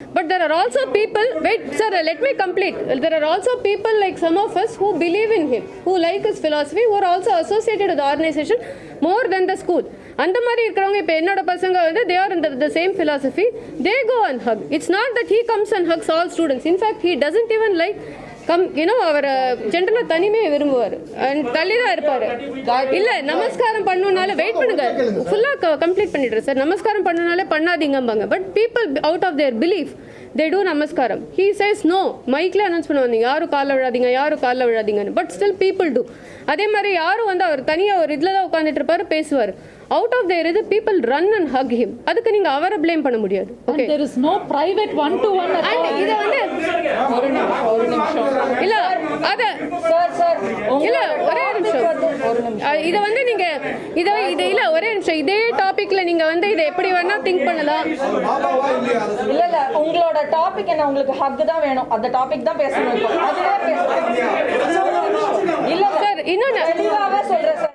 But there are also people, wait sir, let me complete. There are also people like some of us who believe in him, who like his philosophy, who are also associated with the organization more than the school. அந்த மாதிரி இருக்கிறவங்க இப்போ என்னோட பசங்க வந்து they are in the same philosophy, they go and hug. It's not that he comes and hugs all students. In fact, he doesn't even like அவர் ஜென்ரலா தனிமையை விரும்புவார் அண்ட் தள்ளி தான் இருப்பாரு. இல்ல நமஸ்காரம் பண்ணுனால வெயிட் பண்ணுங்க, ஃபுல்லா கம்ப்ளீட் பண்ணிடுறேன் சார். நமஸ்காரம் பண்ணுனாலே பண்ணாதீங்கம்பாங்க. But people out of their belief they do namaskaram. He says no, மைக்ல அனௌன்ஸ் பண்ணுவாங்க யாரும் காலில் விழாதீங்க, யாரும் காலில் விழாதீங்கன்னு. But still people do. அதே மாதிரி யாரும் வந்து அவர் தனியாக ஒரு இதில் தான் உட்காந்துட்டு இருப்பாரு, பேசுவார். அவுட் ஆஃப் தேர் இது people run and Haq him. அதுக்கு நீங்க அவரை ப்ளேம் பண்ண முடியாது. Okay, there is no private one to one. And இத வந்து ஒரு நிமிஷம் இல்ல அத சார் இல்ல ஒரே நிமிஷம். இத வந்து நீங்க இத இல்ல ஒரே நிமிஷம். இதே டாபிக்ல நீங்க வந்து இத எப்படி வேணா திங்க் பண்ணலாம். இல்ல இல்ல உங்களோட டாபிக் என்ன? உங்களுக்கு ஹக் தான் வேணும், அந்த டாபிக் தான் பேசணும். இப்போ அதுவே பேசணும். இல்ல சார் இன்னொன்னு தெளிவாக சொல்றேன் சார்.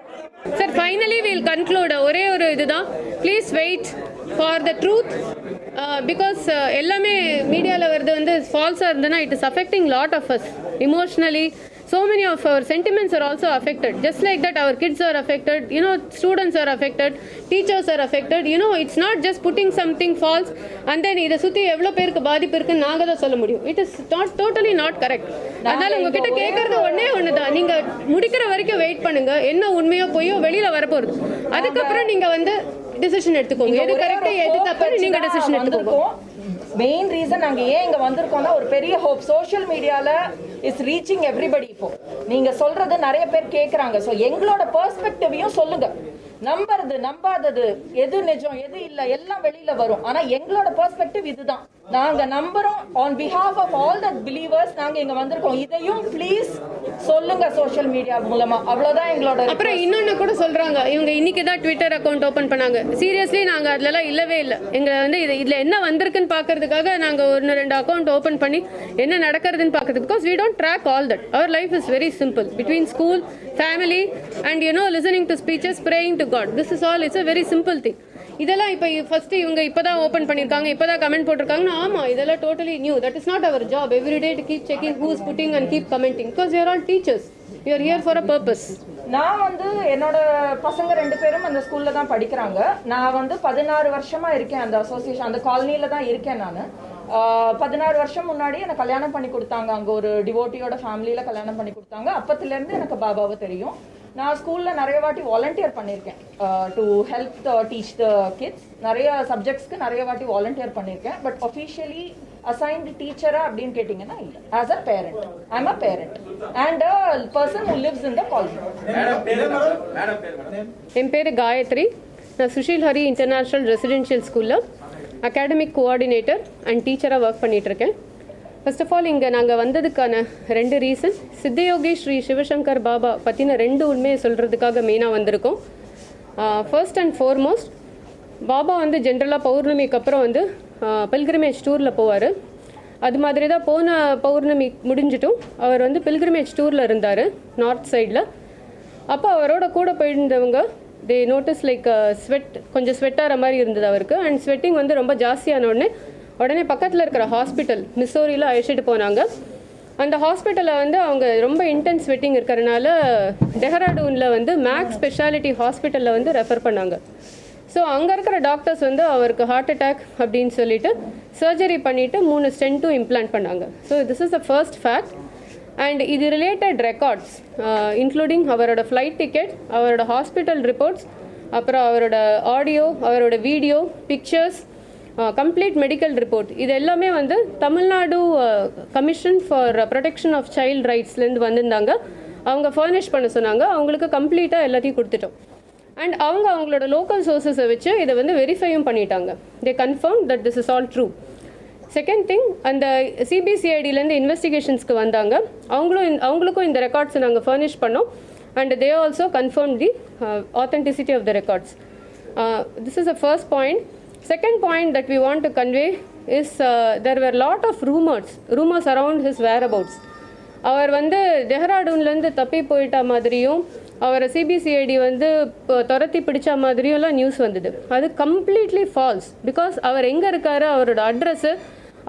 Sir finally will conclude. ஒரே ஒரு இதுதான், please wait for the truth. Because எல்லாமே மீடியாவில் வருது வந்து ஃபால்ஸாக இருந்ததுன்னா it is affecting lot of us emotionally. So many of our sentiments are also affected. Just like that, our kids are affected, students are affected, teachers are affected. It's not just putting something false and then இதை சுற்றி எவ்வளோ பேருக்கு பாதிப்பு இருக்குன்னு நாங்கள் தான் சொல்ல முடியும். It is not totally not correct. அதனால உங்ககிட்ட கேட்கறது ஒன்று தான், நீங்கள் முடிக்கிற வரைக்கும் வெயிட் பண்ணுங்க. என்ன உண்மையோ பொய்யோ வெளியில் வரப்போகுது. அதுக்கப்புறம் நீங்கள் வந்து டிசிஷன் எடுத்துக்கோங்க. எது கரெக்டாக எது தப்பு நீங்கள் டிசிஷன் எடுத்துக்கோங்க. மெயின் ரீசன் நாங்கள் ஏன் இங்கே வந்திருக்கோம்னா ஒரு பெரிய ஹோப். சோஷியல் மீடியாவில் இஸ் ரீச்சிங் எவ்ரிபடி. இப்போ நீங்கள் சொல்றது நிறைய பேர் கேட்குறாங்க. ஸோ எங்களோட பெர்ஸ்பெக்டிவையும் சொல்லுங்க. நம்புறது நம்பாதது எது நிஜம் எது இல்லை எல்லாம் வெளியில வரும். ஆனால் எங்களோட பெர்ஸ்பெக்டிவ் இதுதான். நாங்கள் நம்புறோம். On behalf of all that believers நாங்கள் இங்கே வந்திருக்கோம். இதையும் ப்ளீஸ் சொல்லுங்க சோஷியல் மீடியா மூலமா. அவ்வளோதான் எங்களோட. அப்புறம் இன்னொன்று கூட சொல்றாங்க, இவங்க இன்னைக்கு தான் ட்விட்டர் அக்கௌண்ட் ஓப்பன் பண்ணாங்க. சீரியஸ்லி நாங்கள் அதுலலாம் இல்லவே இல்லை. எங்களை வந்து இதில் என்ன வந்திருக்குன்னு பார்க்கறதுக்காக நாங்கள் 1-2 அக்கௌண்ட் ஓப்பன் பண்ணி என்ன நடக்கிறதுன்னு பார்க்கறது. Because we don't track all that. Our life is very simple between school, family and listening to speeches, praying to God. This is all. It's a very simple thing. இதெல்லாம் இப்போ first இவங்க இப்போதான் open பண்ணியிருக்காங்க, இப்போதான் comment போட்டிருக்காங்கன்னா ஆமாம் இதெல்லாம் totally new. That is not our job every day to keep checking who is putting and keep commenting. Because you are all teachers, you are here for a purpose. நான் வந்து என்னோட பசங்க 2 பேரும் அந்த ஸ்கூல்ல தான் படிக்கிறாங்க. நான் வந்து 16 வருஷமா இருக்கேன் அந்த அசோசியேஷன், அந்த காலனியில தான் இருக்கேன். நான் 16 வருஷம் முன்னாடி எனக்கு கல்யாணம் பண்ணி கொடுத்தாங்க. அங்கே ஒரு டிவோட்டியோட ஃபேமிலியில கல்யாணம் பண்ணி கொடுத்தாங்க. அப்பத்திலேருந்து எனக்கு பாபாவை தெரியும். நான் ஸ்கூலில் நிறைய வாட்டி வாலண்டியர் பண்ணியிருக்கேன் to help teach the kids. நிறைய சப்ஜெக்ட்ஸ்க்கு நிறைய வாட்டி வாலண்டியர் பண்ணியிருக்கேன். பட் ஒஃபிஷியலி அசைன்டு டீச்சரா அப்படின்னு கேட்டிங்கன்னா இல்லை. As a parent, I am a parent and a person who lives in the colony. என் பேர் காயத்ரி. நான் சுஷீல் ஹரி இன்டர்நேஷ்னல் ரெசிடென்ஷியல் ஸ்கூலில் அகாடமிக் கோஆர்டினேட்டர் அண்ட் டீச்சராக ஒர்க் பண்ணிகிட்ருக்கேன். ஃபர்ஸ்ட் ஆஃப் ஆல் இங்கே நாங்கள் வந்ததுக்கான 2 ரீசன். சித்தயோகி ஸ்ரீ சிவசங்கர் பாபா பற்றின 2 உண்மையை சொல்கிறதுக்காக மெயினாக வந்திருக்கோம். ஃபர்ஸ்ட் அண்ட் ஃபார்மோஸ்ட், பாபா வந்து ஜென்ரலாக பௌர்ணமிக்கு அப்புறம் வந்து பில்கிரிமேஜ் டூரில் போவார். அது மாதிரி தான் போன பௌர்ணமி முடிஞ்சிட்டும் அவர் வந்து பில்கிரிமேஜ் டூரில் இருந்தார் நார்த் சைடில். அப்போ அவரோட கூட போயிருந்தவங்க தே நோட்டீஸ் லைக் ஸ்வெட், கொஞ்சம் ஸ்வெட்டாகிற மாதிரி இருந்தது அவருக்கு. அண்ட் ஸ்வெட்டிங் வந்து ரொம்ப ஜாஸ்தியான உடனே பக்கத்தில் இருக்கிற ஹாஸ்பிட்டல் மிசோரியில் அழைச்சிட்டு போனாங்க. அந்த ஹாஸ்பிட்டலில் வந்து அவங்க ரொம்ப இன்டென்ஸ் ஸ்வெட்டிங் இருக்கிறனால டெஹ்ராடூனில் வந்து மேக்ஸ் ஸ்பெஷாலிட்டி ஹாஸ்பிட்டலில் வந்து ரெஃபர் பண்ணாங்க. ஸோ அங்கே இருக்கிற டாக்டர்ஸ் வந்து அவருக்கு ஹார்ட் அட்டாக் அப்படின்னு சொல்லிட்டு சர்ஜரி பண்ணிவிட்டு 3 ஸ்டென்ட்டும் இம்ப்ளான்ட் பண்ணாங்க. So this is the first fact. And இது ரிலேட்டட் ரெக்கார்ட்ஸ் இன்க்ளூடிங் அவரோட ஃப்ளைட் டிக்கெட், அவரோட ஹாஸ்பிட்டல் ரிப்போர்ட்ஸ், அப்புறம் அவரோட ஆடியோ, அவரோட video, pictures, complete medical report, இது எல்லாமே வந்து Tamil Nadu commission for protection of child ரைட்ஸ்லேருந்து வந்திருந்தாங்க. அவங்க ஃபர்னிஷ் பண்ண சொன்னாங்க. அவங்களுக்கு கம்ப்ளீட்டாக எல்லாத்தையும் கொடுத்துட்டோம். அண்ட் அவங்களோட லோக்கல் சோர்ஸஸை வச்சு இதை வந்து வெரிஃபையும் பண்ணிட்டாங்க. They confirm that this is all true. Second thing, அந்த சிபிசிஐடிலேருந்து இன்வெஸ்டிகேஷன்ஸ்க்கு வந்தாங்க. அவங்களுக்கும் இந்த ரெக்கார்ட்ஸை நாங்கள் ஃபர்னிஷ் பண்ணோம். And they also confirm the authenticity of the records. This is the first point. Second point that we want to convey is there were lot of rumors around his whereabouts. அவர் வந்து டெஹ்ராடூன்லேருந்து தப்பி போயிட்ட மாதிரியும் அவரை CBCID வந்து துரத்தி பிடிச்ச மாதிரியும்லாம் news வந்தது. அது கம்ப்ளீட்லி ஃபால்ஸ். பிகாஸ் அவர் எங்கே இருக்காரு, அவரோட அட்ரஸ்ஸு,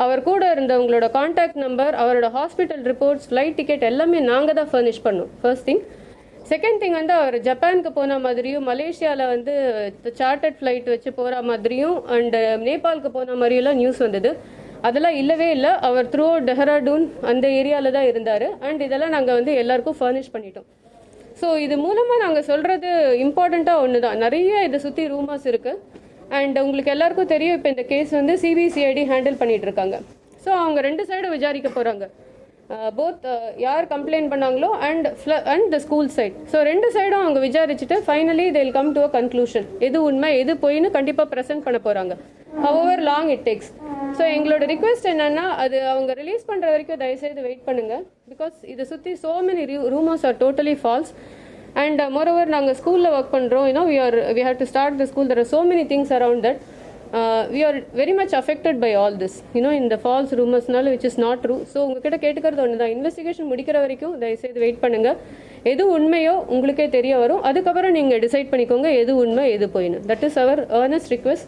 அவர் கூட இருந்தவங்களோட காண்டாக்ட் நம்பர், அவரோட ஹாஸ்பிட்டல் ரிப்போர்ட்ஸ், ஃப்ளைட் டிக்கெட் எல்லாமே நாங்கள் தான் ஃபர்னிஷ் பண்ணோம். First thing. செகண்ட் திங் வந்து அவர் ஜப்பானுக்கு போன மாதிரியும், மலேசியாவில் வந்து சார்ட்டர்ட் ஃப்ளைட் வச்சு போகிற மாதிரியும், அண்டு நேபாளுக்கு போன மாதிரியெல்லாம் நியூஸ் வந்தது. அதெல்லாம் இல்லவே இல்லை. அவர் த்ரூ டெஹ்ராடூன் அந்த ஏரியாவில் தான் இருந்தார். அண்ட் இதெல்லாம் நாங்கள் வந்து எல்லாருக்கும் ஃபர்னிஷ் பண்ணிட்டோம். ஸோ இது மூலமாக நாங்கள் சொல்கிறது இம்பார்ட்டண்ட்டாக ஒன்று தான். நிறைய இதை சுற்றி ரூமர்ஸ் இருக்குது. அண்ட் உங்களுக்கு எல்லாருக்கும் தெரியும், இப்போ இந்த கேஸ் வந்து சிபிசிஐடி ஹேண்டில் பண்ணிட்டு இருக்காங்க. ஸோ அவங்க 2 சைடும் விசாரிக்க போகிறாங்க. போத் யார் கம்ப்ளைண்ட் பண்ணாங்களோ and the school side. So 2 சைடும் அவங்க விசாரிச்சுட்டு finally they will come to a conclusion. எது உண்மை எது பொய்னு கண்டிப்பாக ப்ரெசென்ட் பண்ண போகிறாங்க. However long it takes. So எங்களோட ரிக்வெஸ்ட் என்னன்னா, அது அவங்க ரிலீஸ் பண்ணுற வரைக்கும் தயவுசெய்து வெயிட் பண்ணுங்கள். பிகாஸ் இதை சுற்றி so many rumours are totally false. And moreover, நாங்கள் ஸ்கூலில் ஒர்க் பண்ணுறோம். we have to start the school. There are so many things around that. We are very much affected by all this. In the false rumorsனால which is not true. So உங்ககிட்ட கேட்டுக்கிறது ஒன்று தான், investigation முடிக்கிற வரைக்கும் தயவுசெய்து wait பண்ணுங்கள். எது உண்மையோ உங்களுக்கே தெரிய வரும். அதுக்கப்புறம் நீங்கள் டிசைட் பண்ணிக்கோங்க எது உண்மை எது போயின்னு. That is our earnest request.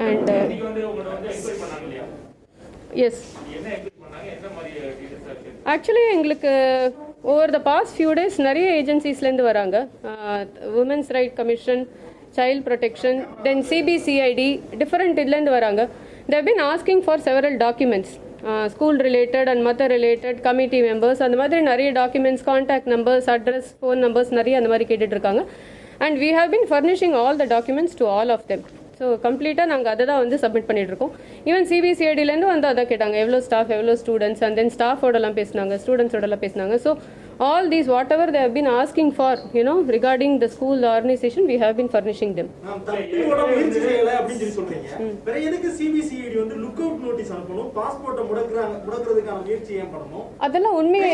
And yes, actually எங்களுக்கு over the past few days நிறைய ஏஜென்சிஸ்லேருந்து வராங்க. Women's right commission, child protection, then CBCID, different இதுலேருந்து வராங்க. They've been asking for several documents, school related and mother related, committee members, அந்த மாதிரி நிறைய documents, contact numbers, address, phone numbers நிறைய அந்த மாதிரி கேட்டுட்ருக்காங்க. And we have been furnishing all the documents to all of them. So கம்ப்ளீட்டாக நாங்கள் அதை தான் வந்து சப்மிட் பண்ணிகிட்ருக்கோம். ஈவன் சிபிசிஐடிலேருந்து வந்து அதான் கேட்டாங்க, எவ்வளோ ஸ்டாஃப் எவ்வளோ ஸ்டூடெண்ட்ஸ், அண்ட் தென் ஸ்டாஃபோடலாம் பேசினாங்க, ஸ்டூடெண்ட்ஸோடலாம் பேசினாங்க. So all these whatever they have been asking for, regarding the school the organization, we have been furnishing them. தப்பியோட முயற்சி செய்யல அப்படினு சொல்லி சொல்றீங்க. வேற எதுக்கு சிபிசிஐடி வந்து லுக் அவுட் நோட்டீஸ் அனுப்பணும், பாஸ்போர்ட்டை முடக்குறதுக்கான முயற்சி ஏன் பண்ணணும்? அதெல்லாம் உண்மையே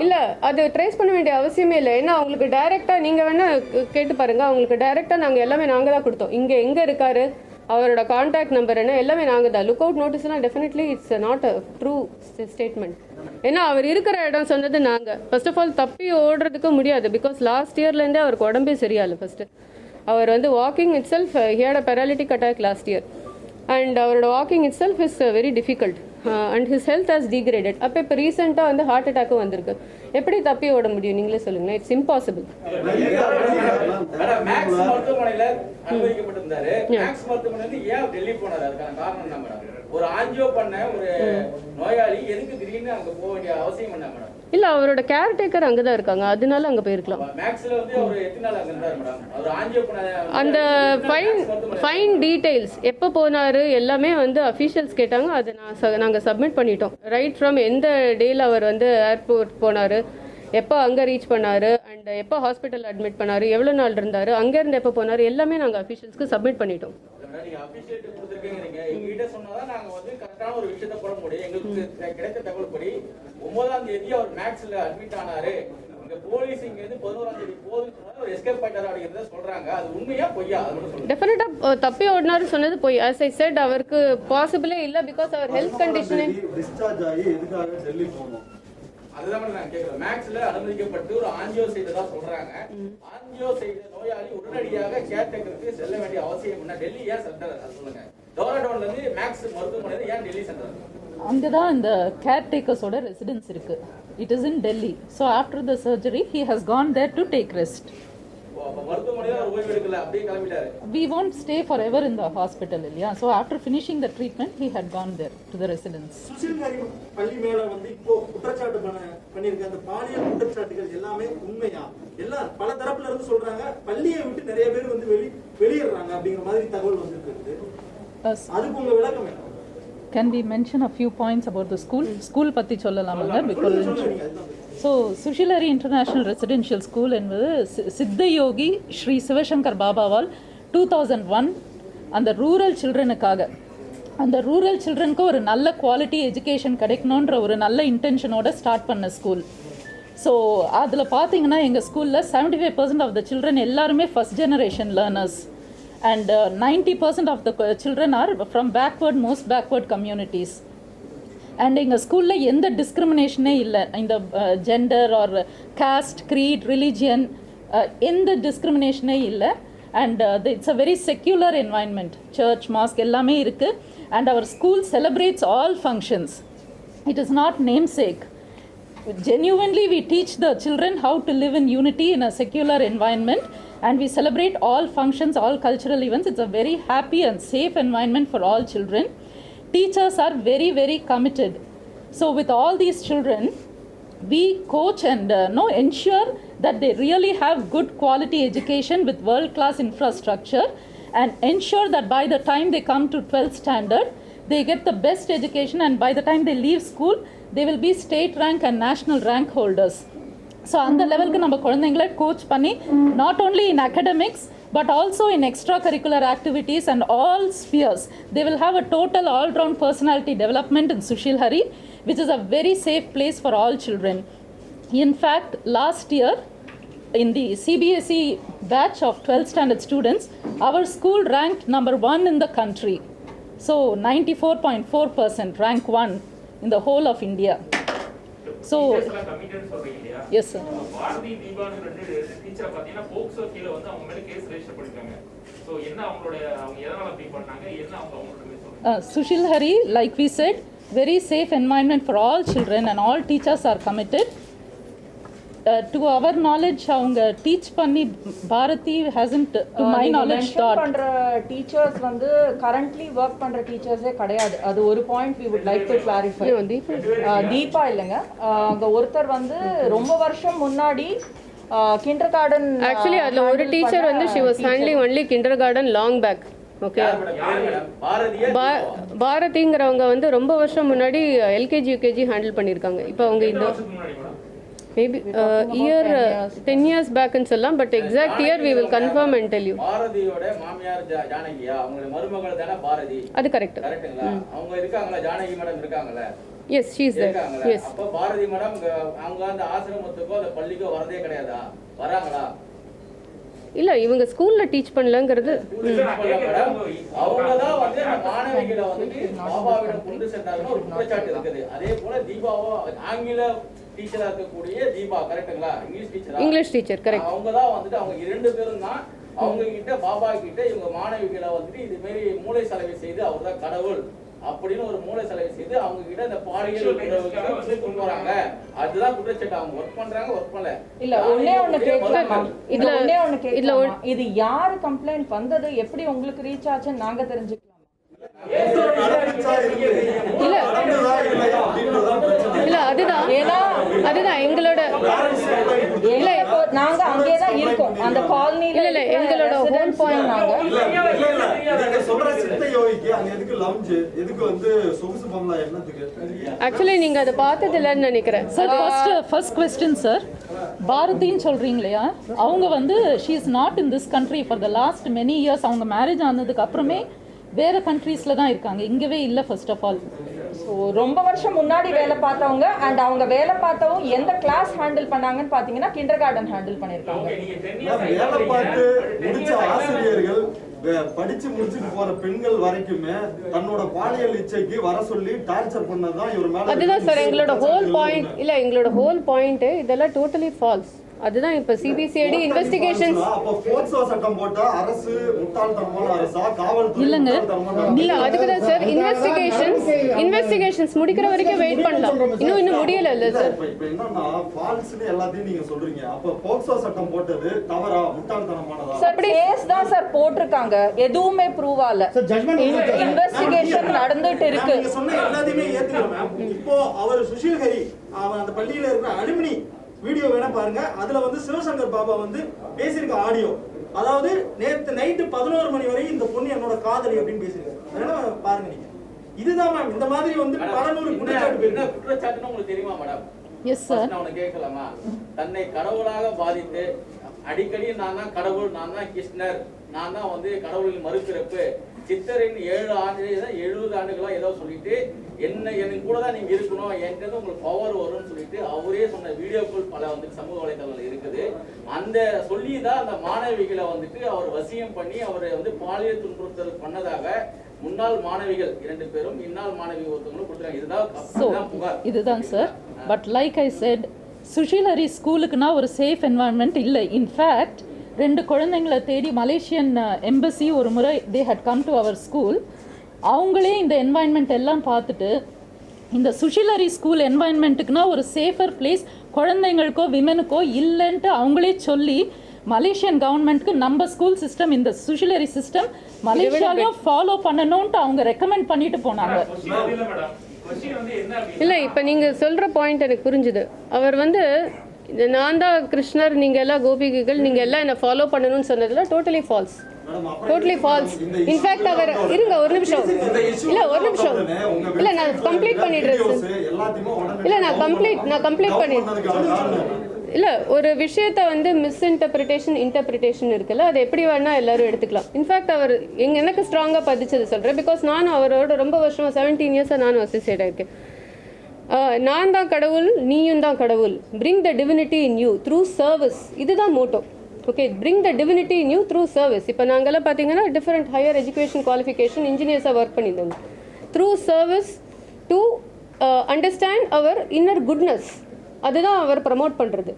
இல்ல, அது ட்ரேஸ் பண்ண வேண்டிய அவசியமே இல்லை. ஏன்னா அவங்களுக்கு டைரக்டா நீங்க வேணா கேட்டு பாருங்க, அவங்களுக்கு டைரக்டா நாங்க எல்லாமே நாங்க தான் கொடுத்தோம். இங்க எங்க இருக்காரு, அவரோட கான்டாக்ட் நம்பர் என்ன, எல்லாமே நாங்கள் தான். லுக் அவுட் நோட்டீஸ்லாம் definitely it's not a true statement. ஏன்னா அவர் இருக்கிற இடம் சொன்னது நாங்கள். ஃபர்ஸ்ட் ஆஃப் ஆல் தப்பி ஓடுறதுக்கு முடியாது. பிகாஸ் லாஸ்ட் இயர்லேருந்தே அவருக்கு உடம்பே சரியாயில்லை. ஃபர்ஸ்ட்டு அவர் வந்து walking itself, he had a paralytic attack last year. And அவரோட walking itself is very difficult and his health has degraded. அப்போ இப்போ ரீசெண்டாக வந்து ஹார்ட் அட்டாக்கும் வந்திருக்கு. எப்படி தப்பி ஓட முடியும் நீங்களே சொல்லுங்களேன்? It's impossible. ஒரு ஆஞ்சியோ பண்ண ஒரு நோயாளி எதுக்கு திடீர்னு அங்க போக வேண்டிய அவசியம் என்ன மேடம்? இல்ல, அவரோட கேர்டேக்கர் அங்கதான் இருக்காங்க, அதனால அங்க போயிருக்கலாம். மேக்ஸ்ல வந்து அவர் எத்தனை நாள் அங்க இருந்தாரு மேடம்? அவர் ஆஞ்சியோ பண்ண அந்த ஃபைன் டீடைல்ஸ் எப்போ போனாரு எல்லாமே வந்து அஃபீஷியல்ஸ் கேட்டாங்க. அதை நாங்க சப்மிட் பண்ணிட்டோம். ரைட் ஃப்ரம் எந்த டேல அவர் வந்து ஏர்போர்ட் போனாரு, எப்போ அங்கே ரீச் பண்ணாரு, அண்ட் எப்போ ஹாஸ்பிட்டல் அட்மிட் பண்ணாரு, எவ்வளோ நாள் இருந்தாரு, அங்கேருந்து எப்போ போனாரு, எல்லாமே நாங்கள் அஃபீஷியல்ஸ்க்கு சப்மிட் பண்ணிட்டோம். நீங்க அபிஷியேட் கொடுத்திருக்கீங்க, எங்ககிட்ட சொன்னாதான் நாங்க வந்து கரெக்டான ஒரு விஷயத்தை போட முடியும். எங்களுக்கு கிடைத்த தகவல் படி 9ஆம் தேதி அவர் மேக்ஸ்ல அட்மிட் ஆனாரு. இங்க போலீஸ் இங்க இருந்து 11ஆம் தேதி போகுதுன்னு சொன்னா ஒரு எஸ்கேப் ஆயிட்டாரு அப்படிங்கறத சொல்றாங்க. அது உண்மையா பொய்யா? அது மட்டும் சொல்லுங்க. டெஃபினட்டா தப்பி ஓடினாரு சொன்னது போய். as I said, அவருக்கு பாசிபிளே இல்ல. பிகாஸ் அவர் ஹெல்த் கண்டிஷன் டிஸ்சார்ஜ் ஆகி எதுக்காக டெல்லி போகணும்? அதுதான் நான் கேக்குறேன். மேக்ஸ்ல அனுமதிக்கப்பட்டு ஒரு ஆஞ்சியோ செய்ததா சொல்றாங்க. ஆஞ்சியோ செய்த நோயாளி உடனடியாக கேர்டேக்கருக்கு செல்ல வேண்டிய அவசியம் என்ன? டெல்லி ஏன் சென்டர்? அது சொல்லுங்க. டோராடோன்ல இருந்து மேக்ஸ் மருத்துவமனை ஏன் டெல்லி சென்டர்? அங்கதான் இந்த கேர்டேக்கர்ஸோட ரெசிடென்ஸ் இருக்கு. It is in Delhi. So after the surgery he has gone there to take rest. மருத்துவமனையில ஓய்வு எடுக்கல, அப்படியே கிளம்பிட்டாரு. We won't stay forever in the hospital, இல்லையா? So after finishing the treatment, he had gone there to the residence. Susil Hari பள்ளி மேல வந்து இப்போ குற்றச்சாட்டு பண்ணிருக்க அந்த பாலியல் குற்றச்சாட்டுகள் எல்லாமே உண்மையா? எல்லாம் பல தரப்புல இருந்து சொல்றாங்க. பள்ளியை விட்டு நிறைய பேர் வந்து வெளியேறாங்க அப்படிங்கிற மாதிரி தகவல் வந்துருக்கு. அதுக்கு உங்க விளக்கம் என்ன? Can we mention a few points about the school? School பத்தி சொல்லலாமா? Because so Sushil Hari international residential school என்பது சித்தயோகி ஸ்ரீ சிவசங்கர் பாபாவால் 2001 அந்த ரூரல் சில்ட்ரனுக்காக, அந்த ரூரல் சில்ட்ரனுக்கு ஒரு நல்ல குவாலிட்டி எஜுகேஷன் கிடைக்கணுன்ற ஒரு நல்ல இன்டென்ஷனோட ஸ்டார்ட் பண்ண ஸ்கூல். ஸோ அதில் பார்த்தீங்கன்னா எங்கள் ஸ்கூலில் 75% ஆஃப் த சில்ட்ரன் எல்லாருமே first generation learners and 90% of the children are from most backward communities. And எங்கள் ஸ்கூலில் எந்த டிஸ்கிரிமினேஷனே இல்லை. இந்த gender or caste, creed, religion எந்த டிஸ்கிரிமினேஷனே இல்லை. and it's a very secular environment. Church, mosque எல்லாமே இருக்கு, and our school celebrates all functions. It is not namesake. Genuinely we teach the children how to live in unity in a secular environment, and we celebrate all functions, all cultural events. It's a very happy and safe environment for all children. Teachers are very, very committed. So with all these children, we coach and ensure that they really have good quality education with world-class infrastructure, and ensure that by the time they come to 12th standard, they get the best education, and by the time they leave school, they will be state rank and national rank holders. So அந்த லெவலுக்கு நம்ம குழந்தைங்களை coach பண்ணி not only in academics but also in extracurricular activities and all spheres, they will have a total all-round personality development in Sushil Hari, which is a very safe place for all children. In fact, last year in the CBSE batch of 12th standard students, our school ranked number 1 in the country. So 94.4%, rank 1 in the whole of India. So yes sir. Bharathi தீபான்னு ரெண்டு டீச்சரை பார்த்தீங்கன்னா POCSO கீழே வந்து அவங்க மேலே case register பண்ணிருக்காங்க. So என்ன அவங்க எதனால அப்படி பண்ணாங்க, என்ன அவங்களோட Sushil Hari, like we said, very safe environment for all children, and all teachers are committed. To our knowledge, அவங்க டீச் பண்ணி Bharathi hasn't, to my knowledge, taught. பண்ற டீச்சர்ஸ் வந்து கரண்ட்லி ஒர்க் பண்ற டீச்சர்ஸே கிடையாது. அது ஒரு point we would like to clarify. Deepa இல்லைங்க, அங்க ஒருத்தர் வந்து ரொம்ப வருஷம் முன்னாடி கிண்டர்கார்டன், ஆக்சுவலி அதுல ஒரு டீச்சர் வந்து she was handling only kindergarten long back. Okay, பாரதிங்கிறவங்க வந்து ரொம்ப வருஷம் முன்னாடி எல்கேஜி யூகேஜி ஹேண்டில் பண்ணியிருக்காங்க. இப்போ அவங்க இந்த மேபி இயர் 10 years பேக்னு சொல்லலாம், but exact year we will confirm and tell you. பாரதியோட மாமியார் ஜானகியா, அவங்களுடைய மருமகள் தானே பாரதி? அது கரெக்ட். கரெக்ட்டுங்களா? அவங்க இருக்காங்களா? ஜானகி மேடம் இருக்காங்களா? Yes, she is there. Yes. அப்ப பாரதி மேடம் அவங்க அந்த ஆசிரமத்துக்கோ அந்த பள்ளிக்கோ வரதே கிடையாதா? வராங்களா? இல்ல, இவங்க ஸ்கூல்ல டீச் பண்ணலங்கிறது அவங்கதான் வந்து மாணவிகளை வந்து பாபாவிடம் கொண்டு சென்றாங்கன்னு ஒரு குற்றச்சாட்டு இருக்குது. அதே போல தீபாவோ ஆங்கில டீச்சரா இருக்கக்கூடிய தீபா, கரெக்ட்டுங்களா? English teacher correct. அவங்கதான் வந்துட்டு அவங்க 2 பேரும் தான் அவங்க கிட்ட பாபா கிட்ட இவங்க மாணவிகளை வந்துட்டு இது மாதிரி மூளை சலவை செய்து அவர் தான் கடவுள் அப்படின்னு ஒரு மூளை செலவு செய்து அவங்க கிட்ட இந்த பாலியல் கொண்டு வராங்க. அதுதான் குற்றச்சாட்டு. அவங்க ஒர்க் பண்றாங்க, ஒர்க் பண்ணல. இல்ல, ஒண்ணே கேட்கலாம். இது யாரு கம்ப்ளைண்ட் வந்தது, எப்படி உங்களுக்கு ரீச் ஆச்சுன்னு நாங்க தெரிஞ்சுக்கலாம். இல்ல இல்ல, அதுதான் எங்களோட இல்ல, இப்போ நாங்க அங்கே தான் இருக்கோம் அந்த காலனில. இல்ல எங்களோட ஹோல் பாயிண்ட் நாங்க நீங்க சொல்ற சித்த யோகிக்கு அங்க எதுக்கு லவுஞ்ச், எதுக்கு வந்து சொகுசு பங்களா, என்னத்துக்கு? ஆக்சுவலி நீங்க அதை பார்த்தது இல்லைன்னு நினைக்கிறேன். சார் ஃபர்ஸ்ட் கொஸ்டின் சார், பாரதின்னு சொல்றீங்க இல்லையா, அவங்க வந்து she is not in this country for the last many years. அவங்க மேரேஜ் ஆனதுக்கு அப்புறமே வேற கண்ட்ரீஸ்ல தான் இருக்காங்க, இங்கவே இல்ல. ஃபர்ஸ்ட் ஆஃப் ஆல், ஸோ ரொம்ப வருஷம் முன்னாடி வேலை பார்த்தவங்க, அண்ட் அவங்க வேலை பார்த்தவங்க எந்த கிளாஸ் ஹேண்டில் பண்ணாங்கன்னு பார்த்தீங்கன்னா கிண்டர்கார்டன் ஹேண்டில் பண்ணியிருக்காங்க. வேலை பார்த்து முடிச்ச ஆசிரியர்கள், படிச்சு முடிச்சுட்டு போற பெண்கள் வரைக்குமே தன்னோட பாலியல் இச்சைக்கு வர சொல்லி டார்ச்சர் பண்ணதான் இவர் மேல. அதுதான் சார் எங்களோட ஹோல் பாயிண்ட். இல்ல, எங்களோட ஹோல் பாயிண்ட் இதெல்லாம் டோட்டலி ஃபால்ஸ். அதுதான் இப்ப சிபிசிஐடி இன்வெஸ்டிகேஷன்ஸ். அப்ப போக்சோ சட்டம் போட்டா அரசு முட்டாள்தனமான அரசா, காவல்துறை முட்டாள்தனமான? இல்ல, அதுக்கு தான் சார் இன்வெஸ்டிகேஷன்ஸ் முடிக்கிற வரைக்கும் வெயிட் பண்ணலாம். இன்னும் முடியல இல்ல சார். இப்ப என்னன்னா ஃபால்ஸ்னு எல்லாத்தையும் நீங்க சொல்றீங்க. அப்ப போக்சோ சட்டம் போட்டது தவறா, முட்டாள்தனமானதா? சார் கேஸ் தான் சார் போட்டிருக்காங்க, எதுவுமே ப்ரூவ் ஆகல. இன்வெஸ்டிகேஷன் நடந்துட்டு இருக்கு. நீங்க சொன்ன எல்லாத்தையுமே ஏத்துக்கலாம் மேம். இப்போ அவர் சுஷில் ஹரி அவன் அந்த பள்ளியில இருக்கிற அலுமினி வீடியோ வேணா பாருங்க. அதுல வந்து சிவசங்கர் பாபா வந்து பேசியிருக்க ஆடியோ, அதாவது நேத்து நைட்டு 11 மணி வரை இந்த பொண்ணு என்னோட காதலி அப்படின்னு பேசியிருக்காரு. வேணா பாருங்க நீங்க. இதுதான் மேம் இந்த மாதிரி வந்து பல நூறு குற்றச்சாட்டுன்னு உங்களுக்கு தெரியுமா மேடம்? Yes sir. நான் உனக்கு கேட்கலாமா? தன்னை கடவுளாக பாதித்து அடிக்கடி நான் தான் கடவுள், நான் தான் கிருஷ்ணர், நான் தான் வந்து கடவுளின் மறுபிறப்பு, சித்தரின் 7 ஆண்டுகள் 70 ஆண்டுகளா ஏதோ சொல்லிட்டு எனக்கு கூட தான் நீங்க இருக்கணும், என்கிட்ட உங்களுக்கு பவர் வரும்னு சொல்லிட்டு அவரே சொன்ன வீடியோக்கள் பல வந்து சமூக வலைதளங்கள் இருக்குது. அந்த சொல்லிதான் அந்த மாணவிகளை வந்துட்டு அவர் வசியம் பண்ணி அவரை வந்து பாலியல் துன்புறுத்தல் பண்ணதாக முன்னாள் மாணவிகள் 2 பேரும் இன்னாள் மாணவி ஒருத்தவங்களும் கொடுத்துருக்காங்க. இதுதான் புகார். இதுதான் sir. But like I said, Sushil Hari ஸ்கூலுக்குனா ஒரு சேஃப் என்வாயன்மெண்ட் இல்லை. இன்ஃபேக்ட் 2 குழந்தைங்களை தேடி மலேசியன் எம்பசி ஒரு முறை they had come to our school. அவங்களே இந்த என்வாயன்மெண்ட் எல்லாம் பார்த்துட்டு இந்த சுஷிலரி ஸ்கூல் என்வாயன்மெண்ட்டுக்குனா ஒரு சேஃபர் பிளேஸ் குழந்தைங்களுக்கோ விமெனுக்கோ இல்லைன்ட்டு அவங்களே சொல்லி மலேசியன் கவர்மெண்ட்க்கு நம்ம ஸ்கூல் சிஸ்டம் இந்த சுஷிலரி சிஸ்டம் மலேசியாலையும் ஃபாலோ பண்ணணும்ட்டு அவங்க ரெக்கமெண்ட் பண்ணிட்டு போனாங்க. இல்லை, இப்போ நீங்கள் சொல்கிற பாயிண்ட் எனக்கு புரிஞ்சுது. அவர் வந்து நான் தான் கிருஷ்ணர், நீங்கள் எல்லாம் கோபிகைகள், நீங்கள் எல்லாம் என்னை ஃபாலோ பண்ணணும்னு சொன்னதில் totally false. Totally false. In fact அவர் இருங்க ஒரு நிமிஷம், இல்லை ஒரு நிமிஷம், இல்லை நான் கம்ப்ளீட் பண்ணிடுறேன் சார். இல்லை நான் கம்ப்ளீட் பண்ணிடுறேன். இல்லை, ஒரு விஷயத்தை வந்து இன்டர்பிரிட்டேஷன் இருக்குல்ல, அது எப்படி வேணால் எல்லாரும் எடுத்துக்கலாம். இன்ஃபேக்ட் அவர் எனக்கு ஸ்ட்ராங்காக பதிச்சது சொல்கிறேன். பிகாஸ் நானும் அவரோட ரொம்ப வருஷமாக 17 இயர்ஸாக நானும் அசோசியேட் ஆயிருக்கேன். நான் தான் கடவுள், நீயும் தான் கடவுள். Bring the divinity in you through service. இதுதான் motto. Okay, bring the divinity in you through service. இப்போ நாங்கள்லாம் பார்த்தீங்கன்னா டிஃப்ரெண்ட் ஹையர் எஜுகேஷன் குவாலிஃபிகேஷன் இன்ஜினியர்ஸாக ஒர்க் பண்ணியிருந்தோம். Through service to understand our inner goodness. அதுதான் அவர் ப்ரமோட் பண்ணுறது.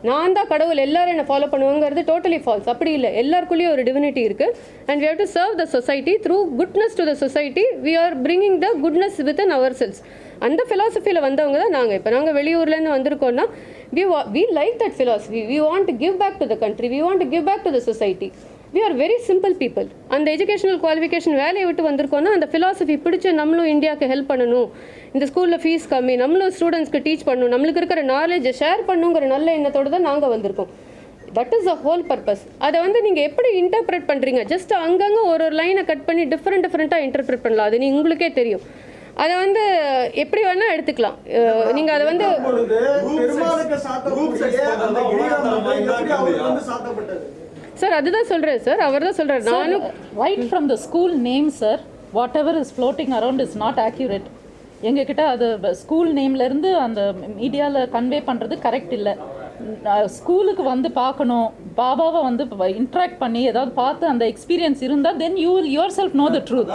நான் தான் கடவுள், எல்லாரும் என்னை ஃபாலோ பண்ணுவாங்கிறது டோட்டலி ஃபால்ஸ். அப்படி இல்லை, எல்லாருக்குள்ளேயும் ஒரு டிவினிட்டி இருக்குது. And we have to serve the society through goodness to the society. We are bringing the goodness within our selves. அந்த ஃபிலாசபியில் வந்தவங்க தான் நாங்கள். இப்போ நாங்கள் வெளியூர்லேருந்து வந்திருக்கோம்னா we like that philosophy. We want to give back to the country. We want to give back to the society. We are very simple people. அந்த எஜுகேஷனல் குவாலிஃபிகேஷன் வேலையை விட்டு வந்திருக்கோன்னா அந்த ஃபிலாசபி பிடிச்சி நம்மளும் இந்தியாவுக்கு ஹெல்ப் பண்ணணும், இந்த ஸ்கூலில் ஃபீஸ் கம்மி, நம்மளும் ஸ்டூடெண்ட்ஸ்க்கு டீச் பண்ணணும், நம்மளுக்கு இருக்கிற நாலேஜை ஷேர் பண்ணுங்கிற நல்ல எண்ணத்தோடு தான் நாங்கள் வந்திருக்கோம். That is the whole purpose. அதை வந்து நீங்கள் எப்படி இன்டர்பிரேட் பண்ணுறீங்க? ஜஸ்ட் அங்கங்கே ஒரு லைனை கட் பண்ணி டிஃப்ரெண்ட்டாக இன்டர்பிரேட் பண்ணலாம். அது உங்களுக்கே தெரியும். அதை வந்து எப்படி வேணால் எடுத்துக்கலாம். நீங்கள் அதை வந்து சார் அதுதான் சொல்கிறேன் சார், அவர் தான் சொல்கிறார். நானும் right from the school name sir, what ever is floating around is not accurate. எங்ககிட்ட அது ஸ்கூல் நேம்லேருந்து அந்த மீடியாவில் கன்வே பண்ணுறது கரெக்ட் இல்லை. ஸ்கூலுக்கு வந்து பார்க்கணும், பாபாவை வந்து இன்ட்ராக்ட் பண்ணி ஏதாவது பார்த்து அந்த எக்ஸ்பீரியன்ஸ் இருந்தால் then you will your self no the truth.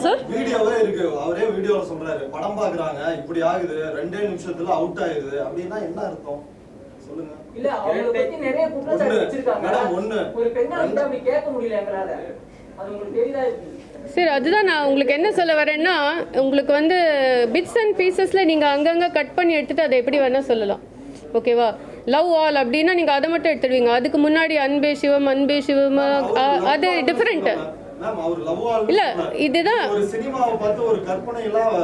Sir வீடியோவே இருக்கு, அவரே வீடியோல சொல்றாரு, படம் பாக்குறாங்க இப்படி ஆகுது, 2 நிமிஷத்துல அவுட் ஆகுது அப்படின்னா என்ன அர்த்தம் சொல்லுங்க? இல்ல அவங்கள பத்தி நிறைய குற்றச்சாட்டு வச்சிருக்காங்க. ஒரு பெண்ணை வந்து அப்படி கேட்க முடியல எங்களால. அது உங்களுக்கு தெரியுதா? சரி, அதுதான் நான் உங்களுக்கு என்ன சொல்ல வரேன்னா, உங்களுக்கு வந்து பிட்ஸ் அண்ட் பீசஸில் நீங்கள் அங்கங்கே கட் பண்ணி எடுத்துகிட்டு அதை எப்படி வேணால் சொல்லலாம். ஓகேவா? லவ் ஆல் அப்படின்னா நீங்கள் அதை மட்டும் எடுத்துடுவீங்க. அதுக்கு முன்னாடி அன்பே சிவம் அது டிஃப்ரெண்ட்டு இல்லை. இதுதான் ஒரு சினிமாவை பார்த்து ஒரு கற்பனையெல்லாம்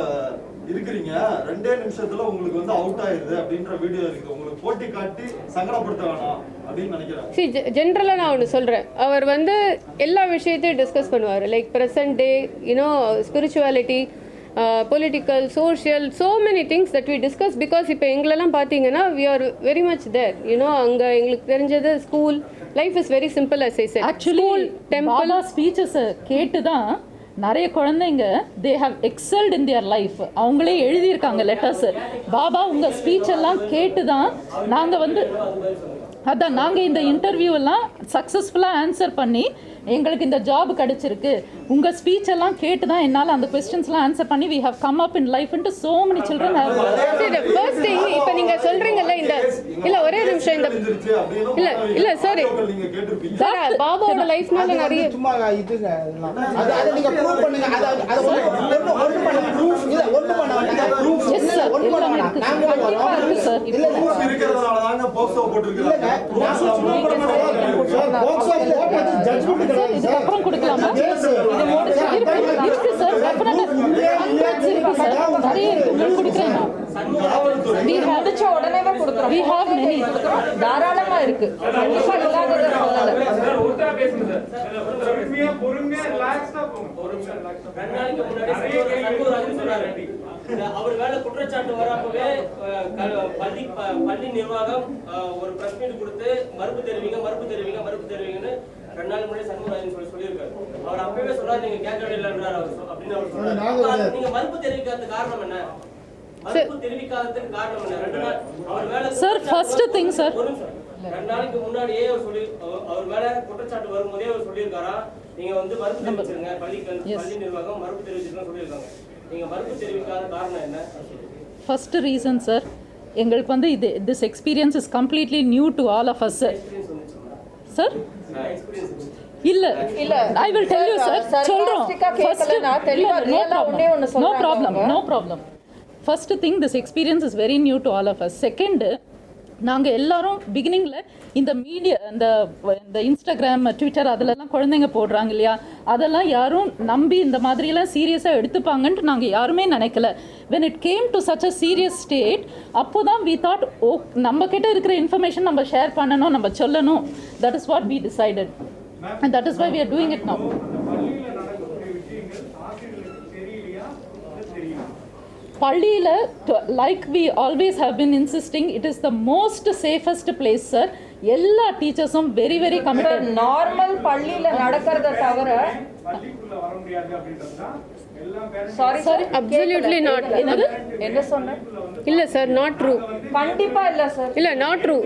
இருக்கிறீங்க, 2 நிமிஷத்துல உங்களுக்கு வந்து அவுட் ஆயிருது அப்படின்ற வீடியோ இருக்கு. உங்களுக்கு போட்டி காட்டி சங்கடப்படுத்த வேணாம் அப்படின்னு நினைக்கிறேன். ஜென்ரலாக நான் ஒன்று சொல்கிறேன். அவர் வந்து எல்லா விஷயத்தையும் டிஸ்கஸ் பண்ணுவார். Like present day, you know, spirituality, political, social, so many things that we discuss. Because இப்போ எங்களெல்லாம் பார்த்தீங்கன்னா we are very much there. You know, அங்கே எங்களுக்கு தெரிஞ்சது school life is very simple. As I said, actually temple speeches கேட்டு தான் நிறைய குழந்தைங்க they have excelled in their life. அவங்களே எழுதியிருக்காங்க லெட்டர்ஸ். பாபா உங்கள் ஸ்பீச் எல்லாம் கேட்டு தான் நாங்கள் வந்து அதான் நாங்கள் இந்த இன்டர்வியூலாம் சக்ஸஸ்ஃபுல்லாக ஆன்சர் பண்ணி எங்களுக்கு இந்த ஜாப் கிடைச்சிருக்கு. உங்கள் ஸ்பீச் எல்லாம் கேட்டு தான் என்னால் அந்த கொஸ்டின்ஸ்லாம் ஆன்சர் பண்ணி we have come up in life into so many children have. First thing இப்போ நீங்கள் சொல்கிறீங்கல்ல, இந்த இல்லை ஒரே நிமிஷம், இந்த இல்லை சாரி சார், பாபாவோட லைஃப்னால நிறைய சும்மா இதுங்க அதை நீங்கள் ப்ரூவ் பண்ணுங்க. அதை ஒன்று பண்ண ப்ரூஃப் இல்லை, ஒன்று பண்ண ப்ரூஃப் இல்லை, ஒன்று பண்ண வேணாம். நாங்கள் வரோம் சார். இல்லை ப்ரூஃப் இருக்கிறதுனால தாங்க போக்சோ போட்டுருக்காங்க. போக்சோ போட்டு ஜட்ஜ்மெண்ட் இதுக்கப்புறம் கொடுக்கலாமா? இருக்கு சார், ஹண்ட்ரட்ஸ் இருக்கு சார், நிறைய இருக்கு. கொடுக்குறேன். முடிச்ச உடனே கொடுக்குறோம். We have many. தாராளமா இருக்கு. கண்டிப்பா இல்லாததை சொல்லல. அவர் மேல குற்றச்சாட்டு வரப்பவே பள்ளி நிர்வாகம் ஒரு பிரஸ் மீட் கொடுத்து மறுப்பு தெரிவிங்கன்னு 2 நாள் முன்னாடி சண்முகராஜன் சொல்லியிருக்காரு. அவர் அப்பவே சொன்னார் நீங்க கேட்கவே இல்லைன்றார் அப்படின்னு அவர் சொன்னார். நீங்க மறுப்பு தெரிவிக்காததுக்கு காரணம் என்ன? மறுப்பு தெரிவிக்காததுக்கு காரணம் என்ன? 2 நாள் அவர் மேல சார் ஃபர்ஸ்ட் திங் சார் 2 நாளைக்கு முன்னாடியே அவர் மேல குற்றச்சாட்டு வரும்போதே அவர் சொல்லியிருக்காரா நீங்க வந்து மறுப்பு தெரிவிச்சிருங்க, பள்ளி நிர்வாகம் மறுப்பு தெரிவிச்சிருக்கன்னு சொல்லியிருக்காங்க. நீங்க மறுப்பு தெரிவிக்காத காரணம் என்ன? ஃபர்ஸ்ட் ரீசன் சார், எங்களுக்கு வந்து this experience is completely new to all of us, sir. இல்ல I will tell you, sir. சொல்றோம் no problem. First thing, this experience is very new to all of us. Second, நாங்கள் எல்லாரும் பிகினிங்கில் இந்த media இந்த Instagram Twitter அதிலெல்லாம் குழந்தைங்க போடுறாங்க இல்லையா, அதெல்லாம் யாரும் நம்பி இந்த மாதிரிலாம் சீரியஸாக எடுத்துப்பாங்கன்ட்டு நாங்கள் யாருமே நினைக்கல. when it came to such a serious state, அப்போ தான் we thought, ஓ நம்ம கிட்ட இருக்கிற இன்ஃபர்மேஷன் நம்ம ஷேர் பண்ணணும், நம்ம சொல்லணும். that is what we decided and that is why we are doing it now. பள்ளியில், like we always have been insisting, it is the most safest place, sir. எல்லா டீச்சர்ஸும் வெரி வெரி கமிட்டட். நார்மல் பள்ளியில நடக்கிறத தவிர sorry absolutely not. என்ன சொன்ன? இல்ல sir, not true. கண்டிப்பா இல்ல சார். இல்ல not true.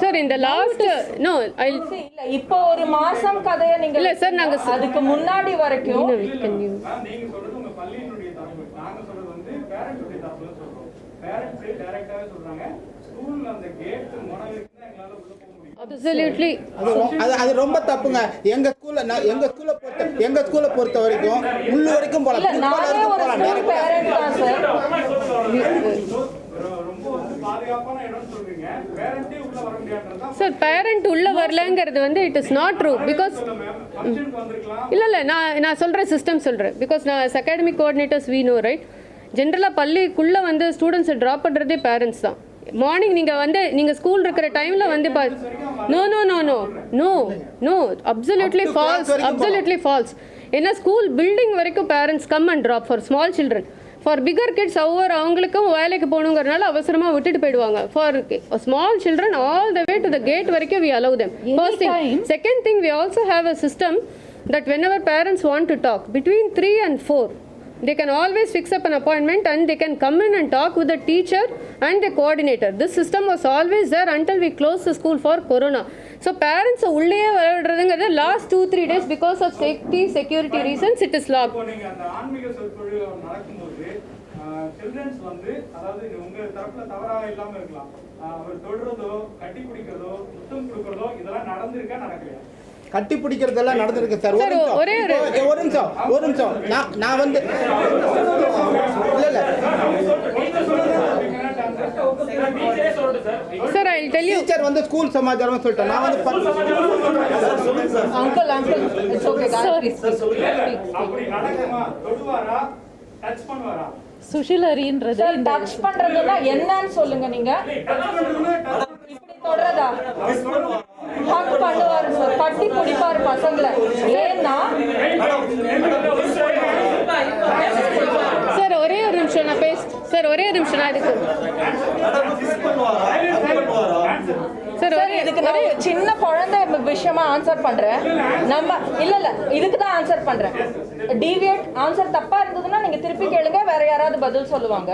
சார் இந்த லாஸ்ட் நோ இல்ல இப்போ ஒரு மாசம் கதையை நீங்க இல்ல சார், நாங்க அதுக்கு முன்னாடி வரைக்கும் நீங்க சொல்றது உங்க பள்ளியினுடைய தரப்பு, நாங்க சொல்றது வந்து பேரண்ட்ஸுடைய தரப்புல சொல்றோம். பேரண்ட்ஸ் டைரக்டாவே சொல்றாங்க ஸ்கூல்ல அந்த கேட் முனையிருக்கு தான் எங்களால உள்ள போக முடியும். Absolutely. அது ரொம்ப தப்புங்க. எங்க ஸ்கூலை பொறுத்த வரைக்கும் உள்ள வரைக்கும் போலாம். நானே ஒரு ஸ்கூல் பேரண்ட் தான் சார். ரொம்ப வந்து பாதுகாப்பான இடம் சொல்றீங்க, பேரண்டே உள்ள வர முடியாதுன்றதா சார். பேரண்ட் உள்ள வரலங்கிறது வந்து it is not true. Because இல்ல நான் சொல்றேன், சிஸ்டம் சொல்றேன். பிகாஸ் நான் academic coordinators we know right. ஜென்ரலாக பள்ளிக்குள்ள வந்து ஸ்டூடெண்ட்ஸை ட்ராப் பண்ணுறதே பேரண்ட்ஸ் தான். மார்னிங் நீங்கள் ஸ்கூல் இருக்கிற டைமில் வந்து no no no no no no absolutely false. ஏன்னா ஸ்கூல் பில்டிங் வரைக்கும் parents come and drop for small children. For bigger kids அவங்களுக்கும் வேலைக்கு போகணுங்கிறனால அவசரமாக விட்டுட்டு போயிடுவாங்க. For small children all the way to the gate வரைக்கும் we allow them. First thing. Second thing, we also have a system that whenever parents want to talk between 3 and 4, they can always fix up an appointment and they can come in and talk with the teacher and the coordinator. This system was always there until we closed the school for corona. So parents உள்ளே வரதுங்கிறது last 2-3 days because of security reasons it is locked. நீங்க அந்த ஆன்மீக சொற்பொழிவு நடக்கும்போது children's வந்து, அதாவது உங்க தரப்புல தவறாக இல்லாம இருக்கலாம், அவர் தொடுறதோ கட்டி பிடிக்கிறதோ முத்தம் கொடுக்கறதோ இதெல்லாம் நடந்திருக்கா நடக்கலையா? கட்டி பிடிக்கிறதெல்லாம் நடந்திருக்கு சார். ஒரு நிமிஷம் நான் வந்து இல்ல Sir, I will tell you. Teacher வந்து ஸ்கூல் சமாச்சாரம் சொல்லிட்டேன். நான் வந்து அங்கிள் இட்ஸ் ஓகே அப்படி நடக்குமா? தொடுவாரா, டச் பண்ணுவாரா? சுஷிலரின்றது டச் பண்றதுன்னா என்னன்னு சொல்லுங்க. நீங்க இப்படி தொடறதா? ஹக் பண்ணுவாரு சார், கட்டி பிடிப்பாரு பசங்களை. ஏன்னா சார் ஒரே ஒரு நிமிஷம் நான் சார் ஒரே ஒரு நிமிஷம் நான் இதுக்கு சார் இதுக்கு நான் ஒரு சின்ன குழந்தை விஷயமா ஆன்சர் பண்றேன். நம்ம இல்ல இதுக்கு தான் ஆன்சர் பண்றேன். டீவியேட் ஆன்சர் தப்பா இருந்ததுன்னா நீங்க திருப்பி கேளுங்க, வேற யாராவது பதில் சொல்லுவாங்க.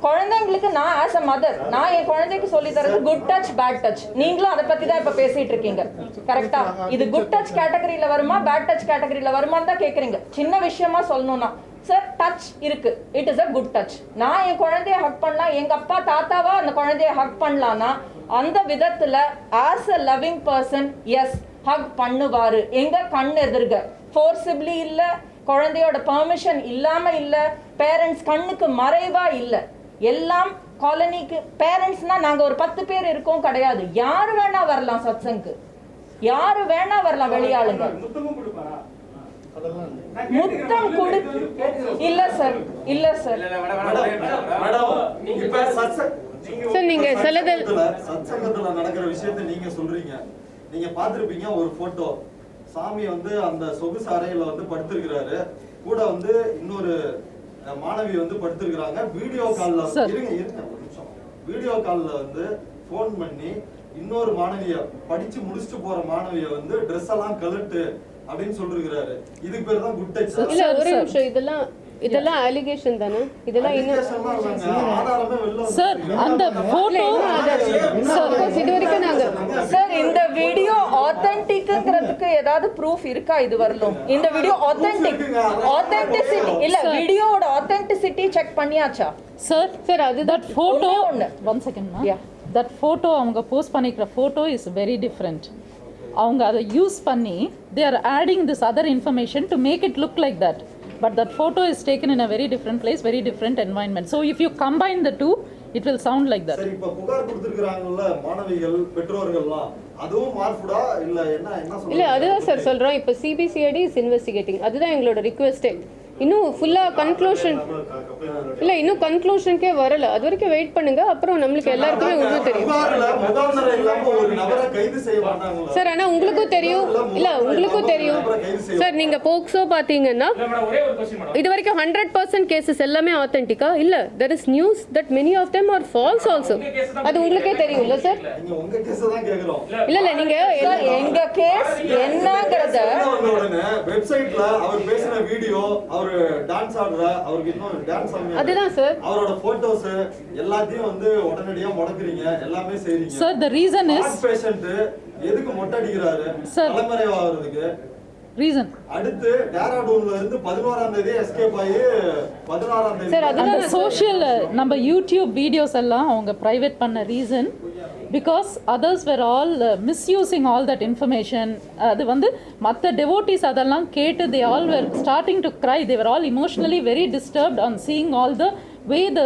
குழந்தைங்களுக்கு நான் ஆஸ் அ மதர், நான் என் குழந்தைக்கு சொல்லி தரது குட் டச் பேட் டச். நீங்களும் அதை பத்தி தான் இப்ப பேசிட்டு இருக்கீங்க, கரெக்டா? இது குட் டச் கேட்டகரியில வருமா பேட் டச் கேட்டகரியில வருமான்னு தான் கேக்குறீங்க. சின்ன விஷயமா சொல்லணும்னா சார் டச் இருக்கு, it is a good touch. நான் என் குழந்தைய ஹக் பண்ணலாம், எங்க அப்பா தாத்தாவா அந்த குழந்தைய ஹக் பண்ணலாம்னா அந்த விதத்துல as a loving person yes hug பண்ணுவாரு. எங்க கண் எதிர்க ஃபோர்சிபிளி இல்ல, குழந்தையோட பெர்மிஷன் இல்லாம இல்ல, பேரண்ட்ஸ் கண்ணுக்கு மறைவா இல்ல. எல்லாம் காலனிக்கு பேரண்ட்ஸ்னா நாங்க ஒரு 10 பேர் இருக்கோம் கிடையாது. யாரு வேணா வரலாம் சத்சங்கு, யாரு வேணா வரலாம் வெளியாளுங்க. முத்தம் கொடு இல்ல சார், இல்ல சார். சார் நீங்க சத்சங்கத்துல நடக்கிற விஷயத்தை நீங்க சொல்றீங்க. நீங்க பாத்திருப்பீங்க ஒரு போட்டோ, சாமி வந்து அந்த சொகுசு அறையில வந்து படுத்திருக்கிறாரு, கூட வந்து இன்னொரு மாணவி வந்து படுத்திருக்கிறாங்க. வீடியோ கால்ல இருங்க ஒரு நிமிஷம், வீடியோ கால்ல வந்து போன் பண்ணி இன்னொரு மாணவிய படிச்சு முடிச்சுட்டு போற மாணவிய வந்து ட்ரெஸ் எல்லாம் கலட்டு அப்படின்னு சொல்லிருக்கிறாரு. இதுக்கு பேர் தான் குட் டச். இல்ல ஒரு நிமிஷம், இதெல்லாம் இதெல்லாம் அலிகேஷன் தானே, இதெல்லாம் இன்னும் ஆதாரமே வெளில வந்து சார் அந்த போட்டோ இது வரைக்கும் நாங்க சார் இந்த வீடியோ ஆத்தென்டிக்ங்கிறதுக்கு ஏதாவது ப்ரூஃப் இருக்கா இது வரலும்? இந்த வீடியோ ஆத்தென்டிசிட்டி இல்ல, வீடியோவோட ஆத்தென்டிசிட்டி செக் பண்ணியாச்சா? சார் சார் அது that photo ஒண்ணு. one second ma that photo அவங்க போஸ்ட் பண்ணிக்கிற photo is very different. அவங்க அதை யூஸ் பண்ணி they are adding this other information to make it look like that, but that photo is taken in a very different place, very different environment. So if you combine the two, it will sound like that. சரி, இப்ப புகார் கொடுத்திருக்காங்கல்ல மாணவிகள் பெற்றோர்கள்லாம், அதுவும் மார்ஃபுடா இல்ல என்ன சொல்றீங்க? இல்ல அதுதான் சார் சொல்றோம். இப்போ சிபிசிஐடி இஸ் இன்வெஸ்டிகேட்டிங், அதுதான் எங்களோட ரிக்வெஸ்டே. இன்னும் ஃபுல்லா கன்க்ளூஷன் இல்ல, இன்னும் கன்க்ளூஷனுக்கே வரல. அது வரைக்கும் வெயிட் பண்ணுங்க, அப்புறம் நம்மளுக்கு எல்லாருக்குமே உண்மை தெரியும் புகார்ல முகாந்திரம் இல்லாம ஒரு நபரை கைது செய்ய மாட்டாங்களா சார். ஆனா உங்களுக்கும் தெரியும் இல்ல, உங்களுக்கும் தெரியும் சார். நீங்க போக்சோ பாத்தீங்கன்னா ஒரே ஒரு கொஸ்டின் மேடம், இது வரைக்கும் 100% கேசஸ் எல்லாமே ஆத்தென்டிக்கா இல்ல. there is news that many of them are false also. அது உங்களுக்கே தெரியும் இல்ல சார்? நீங்க உங்க கேஸ் தான் கேக்குறோம். இல்ல இல்ல, நீங்க சார் எங்க கேஸ் என்னங்கறத வந்த உடனே வெப்சைட்ல அவர் பேசின வீடியோ, அவர் டான்ஸ் ஆடுற, அவருக்கு இன்னும் டான்ஸ் ஆடுற, அதுதான் சார் அவரோட போட்டோஸ் எல்லாத்தையும் வந்து உடனடியா முடக்குறீங்க, எல்லாமே செய்றீங்க. Sir, the reason is patient எதுக்கு மொட்டை அடிக்கிறாரு? Sir. தலைமறைவாகிறதுக்கு. reason அடுத்து டேராடூன்ல இருந்து 11ஆம் தேதி எஸ்கேப் ஆகி 16ஆம் தேதி சார் அந்த அதுதான் சோஷியல் நம்ம யூடியூப் வீடியோஸ் எல்லாம் அவங்க ப்ரைவேட் பண்ண reason because others were all misusing all that information. அது வந்து மற்ற டெவோட்டிஸ் அதெல்லாம் கேட்டு they all were starting to cry. They were all emotionally very disturbed on seeing all the way the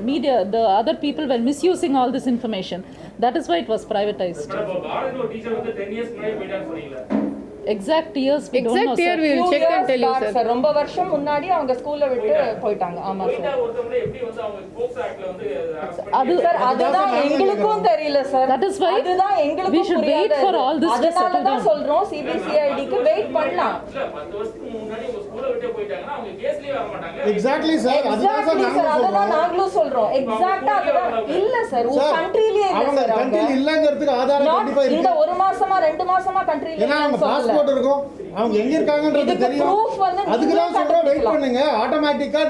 media, the other people were misusing all this information. That is why it was privatized. Madam இப்போ பாரதி ஒரு teacher வந்து 10 years முன்னாடி போயிட்டான்னு சொன்னீங்களே, Exact years we don't know. exact year Sir. we will check and tell you sir. Sir ரொம்ப வருஷம் முன்னாடி அவங்க ஸ்கூல்ல விட்டு போயிட்டாங்க. ஆமா போயிட்டா சார். ஒருத்தவங்க எப்படி வந்து அவங்க போக்சோ ஆக்ட்ல வந்து arrest பண்ணி- அது சார் அதுதான் எங்களுக்கும் தெரியல சார். That is why அதுதான் we எங்களுக்கும் should wait புரியாது. for all this to settle அதனால தான் down. சொல்றோம் சிபிசிஐடிக்கு வெயிட் பண்ணலாம். இல்ல 10 வருஷத்துக்கு முன்னாடி உங்க ஸ்கூல்ல விட்டே போயிட்டாங்கன்னா அவங்க கேஸ்லயே வர மாட்டாங்க. எக்ஸாக்ட்லி சார், அதுதான் சார் எக்ஸாக்ட்லி சார், நாங்களும் அதுதான் சொல்றோம். நாங்களும் சொல்றோம். எக்ஸாக்ட்டா அதுதான் இல்ல சார். உங்க சார், கண்ட்ரிலயே இல்ல அவங்க சார். கண்ட்ரில இல்லங்கிறதுக்கு ஆதாரம் Not கண்டிப்பா இந்த இருக்கு. ஒரு மாசமா 2 மாசமா கண்ட்ரில ஏன்னா அவங்க இல்லன்னு சொல்லல. பாஸ்போர்ட் இருக்கும், அவங்க எங்க இருக்காங்கன்றது இதுக்கு தெரியும். proof வந்து அதுக்கு தான் நீங்களும் சொல்றோம் வெயிட் கண்டுபிடிக்கலாம். பண்ணுங்க. ஆட்டோமேட்டிக்கா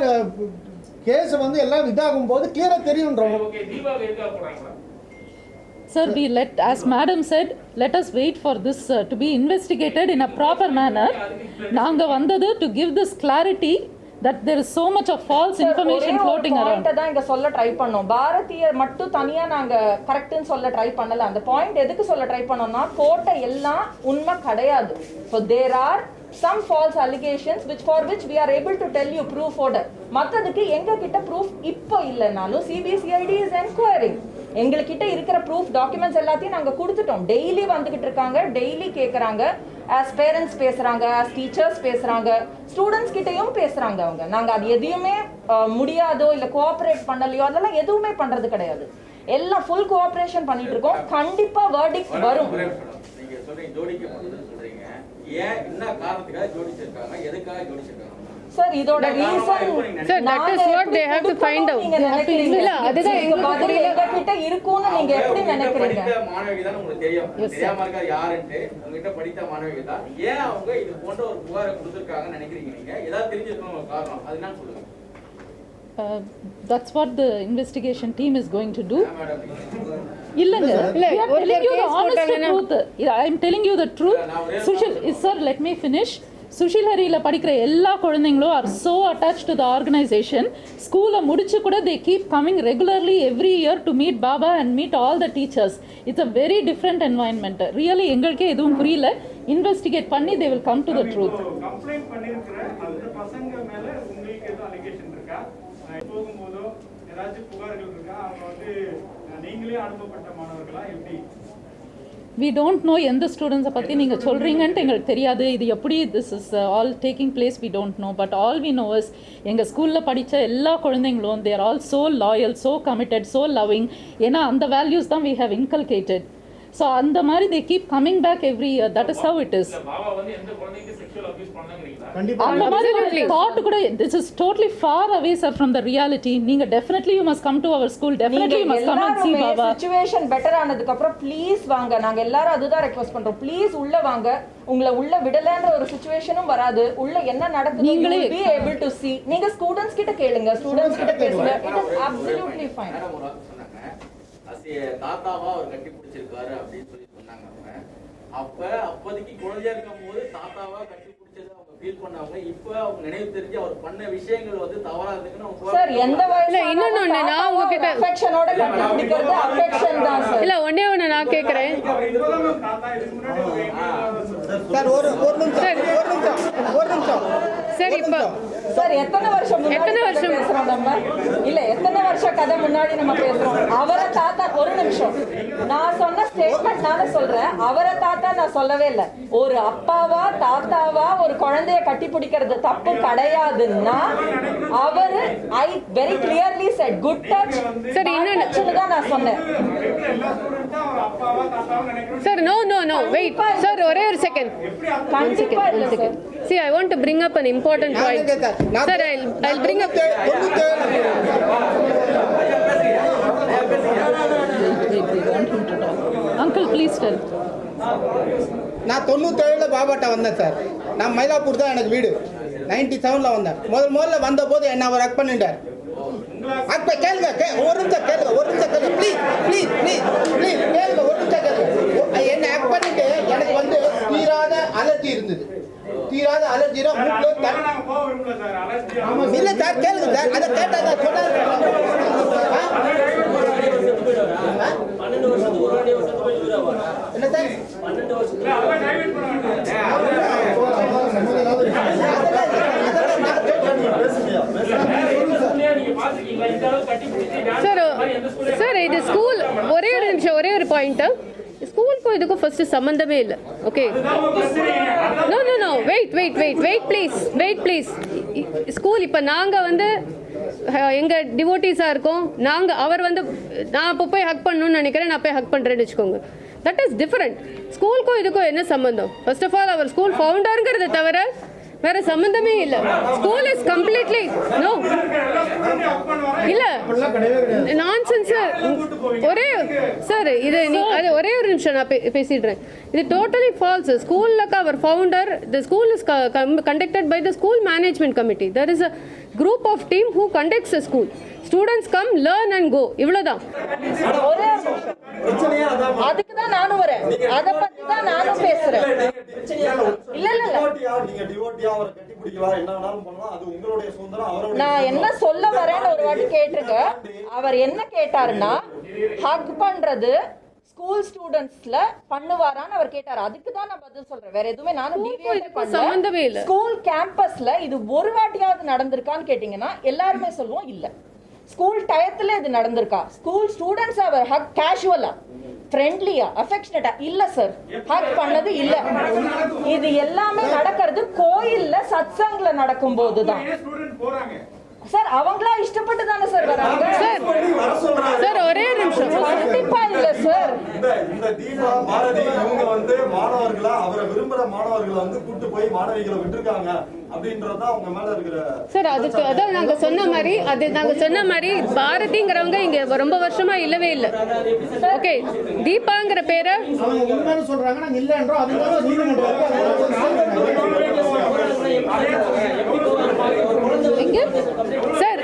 கேஸ் வந்து எல்லாம் இதாகும் போது கிளியரா தெரியும்ன்றோம். ஓகே, தீபாவளி எதுக்காக போறாங்களா? Sir, we let, as madam said, let us wait for this to be investigated in a proper manner. நாங்க வந்தது to give this clarity that there is so much of false information floating around. Point தான் இங்க சொல்ல try பண்ணோம். பாரதிய மட்டும் தனியா நாங்க கரெக்ட்னு சொல்ல ட்ரை பண்ணல. அந்த பாயிண்ட் எதுக்கு சொல்ல ட்ரை பண்ணோம்னா கோட்டை எல்லாம் உண்மை கிடையாது. So there are some false allegations for which we are able to tell you proof order. மத்ததுக்கு எங்க கிட்ட proof இப்போ இல்லனாலும் CBCID is enquiring. எங்ககிட்ட இருக்கிற proof documents எல்லாத்தையும் நாங்க கொடுத்துட்டோம். டெய்லி வந்துகிட்டு இருக்காங்க, டெய்லி கேக்குறாங்க. as parents பேசுறாங்க, as teachers பேசுறாங்க, ஸ்டூடெண்ட்ஸ் கிட்டயும் பேசுறாங்க அவங்க. நாங்க அது எதையுமே முடியாதோ இல்ல கோஆபரேட் பண்ணலையோ அதெல்லாம் எதுவுமே பண்றது கிடையாது. எல்லாம் ஃபுல் கோஆபரேஷன் பண்ணிட்டு இருக்கோம். கண்டிப்பா verdict வரும். நீங்க சொல்றீங்க ஜோடிக்க மாட்டேன்னு சொல்றீங்க, ஏன் என்ன காரணத்துக்காக ஜோடிச்சிருக்காங்க, எதுக்காக ஜோடிச்சிருக்காங்க? சார் இதோட reason Sir, that is what they have to find out. இல்ல அதுதான் எங்களுக்கு புரியல. எங்க கிட்ட இருக்கும்னு நீங்க எப்படி நினைக்கிறீங்க? படித்த மாணவிக்கு தான் உங்களுக்கு தெரியும், தெரியாம இருக்கா யாருன்னு. உங்ககிட்ட படித்த மாணவிக்கு தான் ஏன் அவங்க இது போன்ற ஒரு புகாரை கொடுத்திருக்காங்கன்னு நினைக்கிறீங்க? நீங்க ஏதாவது தெரிஞ்சிருக்கணும் ஒரு காரணம், அது என்ன சொல்லுங்க. That's what the investigation team is going to do. Madam இல்லங்க, இல்ல, we are ஒரு telling you the case honest போட்டாங்கன்னா- truth. I am telling you the truth. Sushil, sir, let me finish. Sushil ஹரியில் படிக்கிற எல்லா குழந்தைங்களும் are so attach to the organization. ஸ்கூலை முடிச்சு கூட they keep coming regularly every year to meet Baba and meet all the teachers. It's a very different environment. Really எங்களுக்கே எதுவும் புரியல. Investigate பண்ணி they will come to the truth. Complaint பண்ணிருக்கிற அந்த பசங்க மேல உங்களுக்கு எதுவும் அலிகேஷன் இருக்கா? போகும்போதோ ஏதாச்சும் புகார்கள் இருக்கா? அவங்க வந்து நீங்களே அனுப்பப்பட்ட மாணவர்களா எப்படி? We don't know எந்த ஸ்டூடெண்ட்ஸை பற்றி நீங்கள் சொல்கிறீங்கன்ட்டு எங்களுக்கு தெரியாது. இது எப்படி this is all taking place we don't know. But all we know is எங்கள் ஸ்கூலில் படித்த எல்லா குழந்தைங்களும் they are all so loyal, so committed, so loving. ஏன்னா அந்த வேல்யூஸ் தான் we have inculcated. ஸோ அந்த மாதிரி they keep coming back every year. That is how it is. இல்ல பாபா வந்து எந்த குழந்தைக்கு செக்ஷுவல் அபியூஸ் பண்ணலங்கறீங்களா? அந்த மாதிரி ஒரு thought கூட this is totally far away sir from the reality. நீங்க definitely you must come to our school. Definitely you must come and see Baba. Situation better ஆனதுக்கு அப்புறம் ப்ளீஸ் வாங்க. நாங்க எல்லாரும் அதுதான் ரெக்வெஸ்ட் பண்றோம். ப்ளீஸ் உள்ள வாங்க. உங்களை உள்ள விடலன்ற ஒரு சிச்சுவேஷனும் வராது. உள்ள என்ன நடக்குது நீங்களே be able to see. நீங்க ஸ்டூடண்ட்ஸ் கிட்ட கேளுங்க. ஸ்டூடண்ட்ஸ் கிட்ட பேசுங்க. It is absolutely fine. தாத்தாவா அவர் கட்டி பிடிச்சிருக்காரு அப்படின்னு சொன்னாங்க. அப்போதைக்கு குழந்தையா இருக்கும் போது தாத்தாவா கட்டி பிடிச்சது அவங்க ஃபீல் பண்ணாங்க. இப்போ அவங்க நினைவு தெரிஞ்சு அவர் பண்ண விஷயங்கள் வந்து தவறா இருக்குன்னு சார் எந்த வயசுல இன்னொன்னு நான் உங்ககிட்ட அஃபெக்ஷனோட கட்டி பிடிக்கிறது அஃபெக்ஷன் தான் சார். இல்ல ஒண்ணே நான் கேக்குறேன் சார் ஒரு நிமிஷம் சரி இப்போ சார் எத்தனை வருஷம் பேசுறோம் நம்ம? இல்ல எத்தனை வருஷம் கதை முன்னாடி நம்ம பேசுறோம். அவரை தாத்தா ஒரு நிமிஷம் நான் சொன்ன ஸ்டேட்மெண்ட்னால சொல்றேன். அவரை தாத்தா நான் சொல்லவே இல்லை. ஒரு அப்பாவா தாத்தாவா ஒரு குழந்தைய கட்டி பிடிக்கிறது தப்பு கிடையாதுன்னா அவரு I very clearly set good touch. சரி இன்னொன்னு தான் நான் சொன்னேன். சார் நோ வெயிட் சார் ஒரே ஒரு second. See, I want to bring up an important point. Sir, I'll bring up. Uncle, please tell. நான் 97ல பாபாட்ட வந்தேன் சார். நான் மயிலாப்பூர் தான் எனக்கு வீடு. 97ல வந்தேன். முதல்ல வந்த போது என்ன அவர் ஹக் பண்ணிட்டார். அப்ப கேளுங்க ஒரு நிமிஷம் கேளுங்க ப்ளீஸ் கேளுங்க ஒரு நிமிஷம் கேளுங்க. என்ன ஹக் பண்ணிட்டு எனக்கு வந்து தீராத அலர்ஜி இருந்தது. தீராத அலர்ஜினா மூக்குல இல்ல சார் கேளுங்க சார். அதை கேட்டா நான் சொன்னேன். 12 வருஷத்துக்கு ஒரு வாட்டி என்ன சார் 12 வருஷத்துக்கு சார் இது ஸ்கூல் ஒரே ஒரு பாயிண்ட். ஸ்கூலுக்கும் இதுக்கும் ஃபர்ஸ்ட் சம்பந்தமே இல்லை. Okay no wait please. School இப்போ நாங்கள் வந்து எங்கள் டிவோட்டிஸாக இருக்கோம். அவர் வந்து நான் இப்போ போய் ஹக் பண்ணணும்னு நினைக்கிறேன். நான் போய் ஹக் பண்ணுறேன்னு வச்சுக்கோங்க. That is different. ஸ்கூலுக்கும் இதுக்கும் என்ன சம்பந்தம்? ஃபர்ஸ்ட் ஆஃப் ஆல் அவர் ஸ்கூல் ஃபவுண்டருங்கிறத தவிர வேற சம்பந்தமே இல்ல. ஸ்கூல் இஸ் கம்ப்ளீட்லி நோ இல்ல நான்சென்ஸ் சார். இது அது ஒரே ஒரு நிமிஷம் நான் பேசிடுறேன். இது டோட்டலி ஃபால்ஸ். ஸ்கூல்ல அவர் founder. The school is conducted by the school management committee. There is a group of team who conducts the school. Students come, learn and go. இவ்வளவுதான். அதுக்கு தான் நானும் வரேன். அத பத்தி தான் நானும் பேசுறேன். இல்ல நீங்க டிவோட்டியா அவரை கட்டி பிடிக்கலாம், என்ன வேணாலும் பண்ணலாம். அது உங்களுடைய சுதந்திரம். அவரோட நான் என்ன சொல்ல வரேன்னு ஒரு வாட்டி கேட்டுங்க. அவர் என்ன கேட்டாருன்னா ஹக் பண்றது ஸ்கூல் ஸ்டூடண்ட்ஸ்ல பண்ணுவாரான்னு அவர் கேட்டாரு. அதுக்கு தான் நான் பதில் சொல்றேன். வேற எதுவுமே நானும் சம்பந்தமே இல்ல. ஸ்கூல் கேம்பஸ்ல இது ஒரு வாட்டியாவது நடந்திருக்கான்னு கேட்டீங்கன்னா எல்லாருமே சொல்லுவோம் இல்ல. ஸ்கூல் டயத்துல இது நடந்திருக்கா? ஸ்கூல் ஸ்டூடண்ட்ஸ் அவர் ஹக் கேஷுவலா ஃப்ரெண்ட்லியா அஃபெக்ஷனேட்டா இல்ல சார். ஹக் பண்ணது இல்ல. இது எல்லாமே நடக்கிறது கோயில்ல சத்சங்ல நடக்கும் போதுதான் சார். அவங்களா இஷ்டப்பட்டு தானே சார் வராங்க சார். ஒரே நிமிஷம். கண்டிப்பா இல்ல சார். இந்த தீபா பாரதி இவங்க வந்து மாணவர்களா அவரை விரும்புற மாணவர்களை வந்து கூட்டு போய் மாணவிகளை விட்டுருக்காங்க அப்படின்றதான் அவங்க மேல இருக்கிற சார். அதுக்கு அதான் நாங்க சொன்ன மாதிரி பாரதிங்கிறவங்க இங்க ரொம்ப வருஷமா இல்லவே இல்ல. ஓகே தீபாங்கிற பேரை சொல்றாங்க. நாங்க இல்லன்றோம். Sir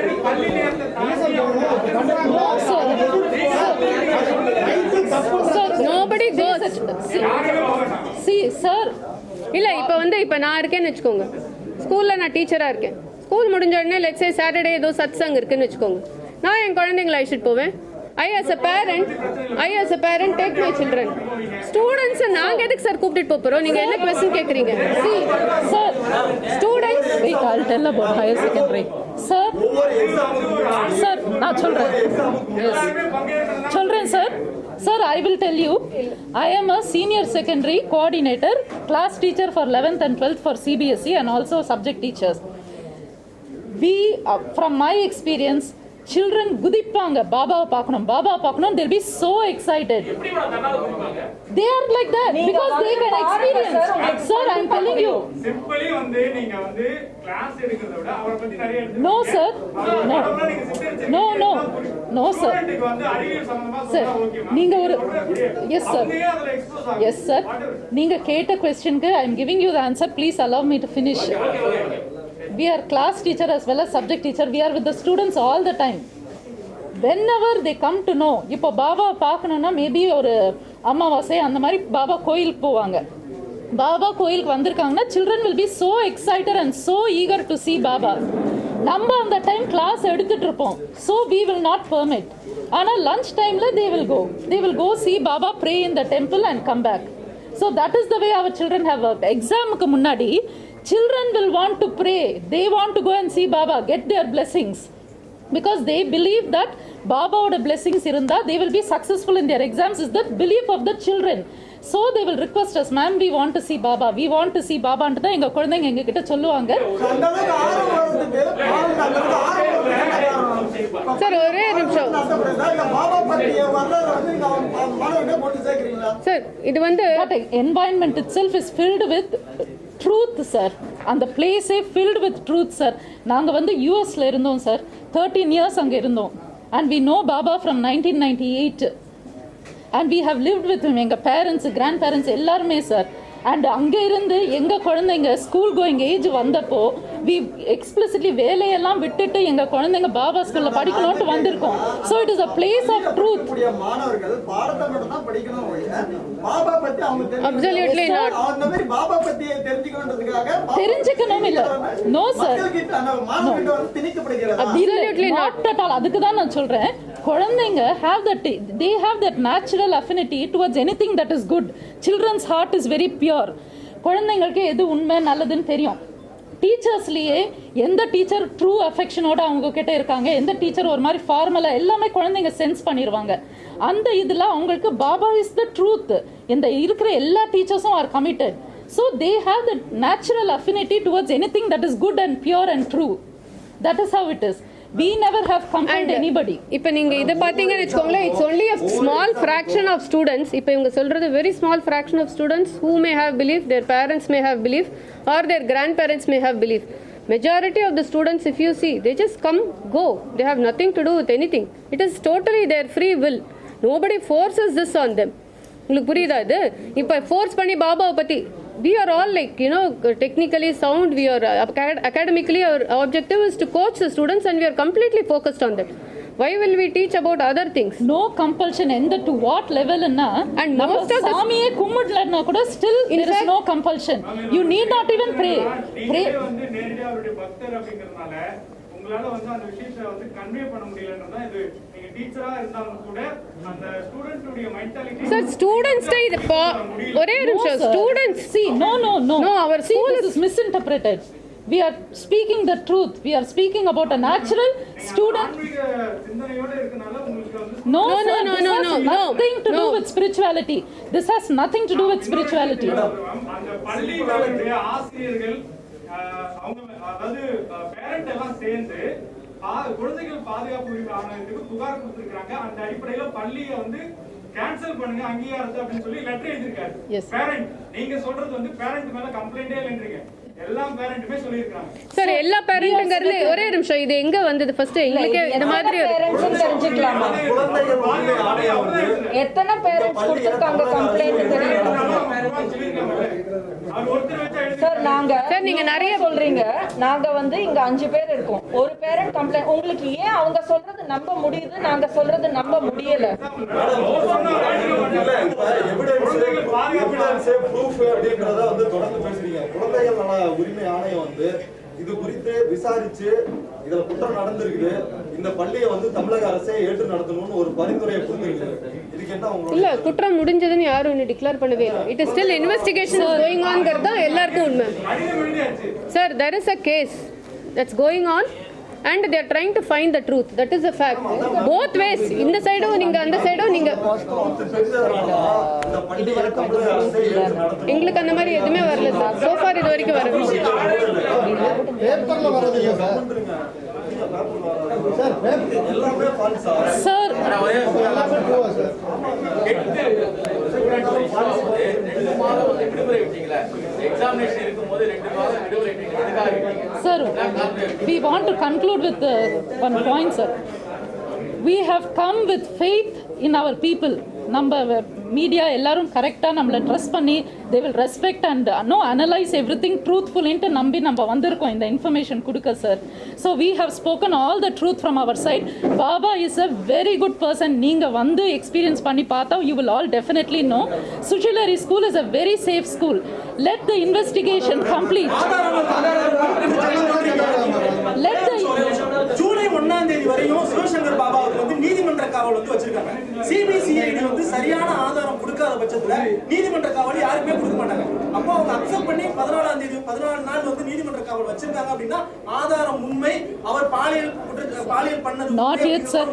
nobody goes. See sir, இல்ல இப்ப நான் இருக்கேன்னு வெச்சுக்கோங்க. ஸ்கூல்ல நான் டீச்சரா இருக்கேன். ஸ்கூல் முடிஞ்ச உடனே லெட்ஸ் சே சாட்டர்டே ஏதோ சத்சங் இருக்குன்னு வெச்சுக்கோங்க. நான் என் குழந்தைகளை அழைச்சிட்டு போவேன். I as a parent take my children. Students நாங்க எதுக்கு சார் கூப்பிட்டு போறோம்? நீங்க என்ன क्वेश्चन கேக்குறீங்க? see sir, students wait, I'll tell about higher secondary. Sir நான் சொல்றேன். சொல்றேன் sir. Sir, I will tell you, I am a senior secondary coordinator, class teacher for 11th and 12th for CBSE and also subject teachers. We, from my experience, children குதிப்பாங்க பாபாவை பார்க்கணும் பாபாவை பார்க்கணும், they'll be so excited. They are like that because they can experience. Sir, I'm telling you. Simply வந்து நீங்க வந்து class எடுக்கிறத விட அவரை பத்தி நிறைய No sir. No. No sir. ஸ்டூடண்ட்க்கு வந்து அறிவியல் சம்பந்தமா Sir, சொன்னா ஓகே நீங்க ஒரு Yes sir. நீங்க அதுல எக்ஸ்போஸ் ஆகும். Yes sir. நீங்க கேட்ட questionக்கு I am giving you the answer. Please allow me to finish. We are class teacher as well as subject teacher. We are with the students all the time. Whenever they come to know, இப்போ பாபா பார்க்கணும்னா maybe ஒரு அமாவாசை அந்த மாதிரி பாபா கோயிலுக்கு போவாங்க. பாபா கோயிலுக்கு வந்திருக்காங்கன்னா children will be so excited and so eager to see Baba. நம்ம அந்த டைம் கிளாஸ் எடுத்துட்டு இருப்போம். So we will not permit. ஆனா lunch timeல they will go see Baba, pray in the temple and come back. So that is the way our children have worked. Examக்கு முன்னாடி children will want to pray. They want to go and see Baba, get their blessings. Because they believe that Baba's blessings irunda, they will be successful in their exams, is the belief of the children. So they will request us, ma'am, we want to see Baba, we want to see Baba ன்டு தான் எங்க குழந்தைங்க எங்க கிட்ட சொல்லுவாங்க. Sir ஒரே நிமிஷம் sir, இது வந்து But environment itself is filled with truth sir. அந்த பிளேஸே filled with truth sir. நாங்க வந்து யூஎஸ்ல இருந்தோம் சார், 13 years அங்க இருந்தோம். And we know Baba from 1998 and we have lived with him. எங்க parents, grandparents எல்லாருமே சார். அண்ட் அங்கே இருந்து எங்கள் குழந்தைங்க ஸ்கூல் கோயிங் ஏஜ் வந்தப்போ வி எக்ஸ்பிளிசிட்லி வேலையெல்லாம் விட்டுட்டு எங்கள் குழந்தைங்க பாபா ஸ்கூலில் படிக்கணும்ட்டு வந்திருக்கோம். So it is a place of truth. மாணவர்கள் பாடத்தை மட்டும் தான் படிக்கணும், பாபா பத்தி அவங்க அப்சல்யூட்லி நாட் அந்த மாதிரி பாபா பத்தி தெரிஞ்சுக்கணும்ன்றதுக்காக தெரிஞ்சுக்கணும் இல்ல. நோ சார், மாணவர்கள் வந்து திணிக்கப்படுகிறது. Absolutely not at all. அதுக்கு தான் நான் சொல்றேன், குழந்தைங்க they have that natural affinity towards anything that is good. Children's heart is very pure. குழந்தைங்களுக்கு எது உண்மை நல்லதுன்னு தெரியும். டீச்சர்ஸ்லயே எந்த டீச்சர் ட்ரூ அஃபெக்ஷனோட அவங்க கிட்ட இருக்காங்க, எந்த டீச்சர் ஒரு மாதிரி ஃபார்மலா, எல்லாமே குழந்தைங்க சென்ஸ் பண்ணிடுவாங்க. அந்த இதுல அவங்களுக்கு பாபா இஸ் த ட்ரூத். இந்த இருக்கிற எல்லா டீச்சர்ஸும் R committed. So they have the natural affinity towards anything that is good and pure and true. That is how it is. We never have compelled anybody. இப்போ நீங்க இத பாத்தீங்கன்னு வெச்சுக்கோங்களேன், it's only a small fraction of students. இப்போ இவங்க சொல்றது very small fraction of students who may have belief, their parents may have belief or their grandparents may have belief. Majority of the students, if you see, they just come, go. They have nothing to do with anything. It is totally their free will. Nobody forces this on them. உங்களுக்கு புரியுதா இது? இப்போ force பண்ணி பாபாவை பத்தி, we are all like, you know, technically sound, we are academically, our objective is to coach the students and we are completely focused on them. Why will we teach about other things? No compulsion. எந்த to what level ன்னா, and most of the சாமியே கும்பிடலன்னா கூட still there is no compulsion. You need not even pray. வந்து நேரடியா அவருடைய பக்தர் அப்படிங்கறதுனால உங்களால வந்து அந்த விஷயத்தை வந்து கன்வே பண்ண முடியலன்றதா. இது நீங்க டீச்சரா இருந்தாலும் கூட அந்த ஸ்டூடண்ட்ஸ் மென்டாலிட்டி சார், ஸ்டூடண்ட்ஸ் இது ஒரே நிமிஷம். Students see no our school is misinterpreted. We are speaking the truth. We are speaking about a natural student. சிந்தனையோட இருக்கனால உங்களுக்கு வந்து No, nothing to do with spirituality. This has nothing to do with spirituality. அந்த பள்ளிகளுடைய ஆசிரியர்கள் அவங்க அதாவது parent எல்லாம் சேர்ந்து குழந்தைகள் பாதுகாப்பு உரிமை ஆணையத்துக்கு புகார் கொடுத்திருக்காங்க. அந்த அடிப்படையில பள்ளியை வந்து கேன்சல் பண்ணுங்க அங்கீகாரத்தை அப்படின்னு சொல்லி லெட்டர் எழுதிருக்காரு. பேரண்ட் நீங்க சொல்றது வந்து பேரண்ட் மேல கம்ப்ளைண்டே இல்லைன்றீங்க. எல்லா பேரண்ட்டுமே சொல்லிருக்காங்க. சார், எல்லா பேரண்ட்ங்கிறது ஒரே நிமிஷம், இது எங்க வந்தது ஃபர்ஸ்ட் எங்களுக்கு இந்த மாதிரி பேரண்ட்ஸ் தெரிஞ்சுக்கலாமா? எத்தனை பேரண்ட்ஸ் கொடுத்திருக்காங்க கம்ப்ளைன்ட் தெரியும் சார்? சார் நீங்க நிறைய சொல்றீங்க. நாங்க வந்து இங்க 5 பேர் இருக்கோம். ஒரு பேரண்ட் கம்ப்ளைன்ட், உங்களுக்கு ஏன் அவங்க சொல்றது நம்ப முடியுது, நாங்க சொல்றது நம்ப முடியல? குழந்தைகள் நல உரிமை ஆணையம் வந்து இது குறித்து விசாரிச்சு இதுல குற்றம் நடந்திருக்குது, இந்த பள்ளியை வந்து தமிழக அரசே ஏற்று நடத்தணும்னு ஒரு பரிந்துரையை கொடுத்திருக்கு. இதுக்கு என்ன உங்களோட? இல்ல, குற்றம் முடிஞ்சதுன்னு யாரும் இன்னும் டிக்ளேர் பண்ணவே இல்லை. It is still investigation going ஆன்ங்கிறது தான் எல்லாருக்கும் உண்மை. Sir, there is a case that's going on and they are trying to find the truth. That is a fact. Both ways. இந்த சைடும் நீங்க அந்த சைடும் நீங்க. எங்களுக்கு அந்த மாதிரி எதுவுமே வரல சார். So far இது வரைக்கும் வரல. எல்லாமே ஃபால்ஸா? சார் எல்லாமே ட்ரூவா சார்? 2 மாதம் வந்து விடுமுறை விட்டீங்களா? எக்ஸாமினேஷன் இருக்கும்போது 2 மாதம் விடுமுறை விட்டீங்க. எதுக்காக விட்டீங்க? Sir, we want to conclude with one point, sir. We have come with faith in our people. நம்ம மீடியா எல்லாரும் கரெக்டாக நம்மளை ட்ரஸ்ட் பண்ணி they will respect and analyse everything ட்ரூத்ஃபுல்லின்ட்டு நம்பி நம்ம வந்திருக்கோம் இந்த இன்ஃபர்மேஷன் கொடுக்க sir. So we have spoken all the truth from our side. Baba is a very good person. நீங்கள் வந்து எக்ஸ்பீரியன்ஸ் பண்ணி பார்த்தா you will all definitely know. Sushil Hari school is a very safe school. Let the investigation complete. Let the July 1ஆம் தேதி வரையும் சிவசங்கர் பாபாவுக்கு வந்து நீதிமன்ற காவல் வந்து வச்சிருக்காங்க. சிபிசிஐடி வந்து சரியான ஆதாரம் கொடுக்காத பட்சத்துல நீதிமன்ற காவல் யாருமே கொடுக்க மாட்டாங்க. அப்போ அவங்க அக்செப்ட் பண்ணி 14ஆம் தேதி 14 நாள் வந்து நீதிமன்ற காவல் வச்சிருக்காங்க அப்படின்னா ஆதாரம் உண்மை, அவர் பாலியல் பண்ணது not yet sir.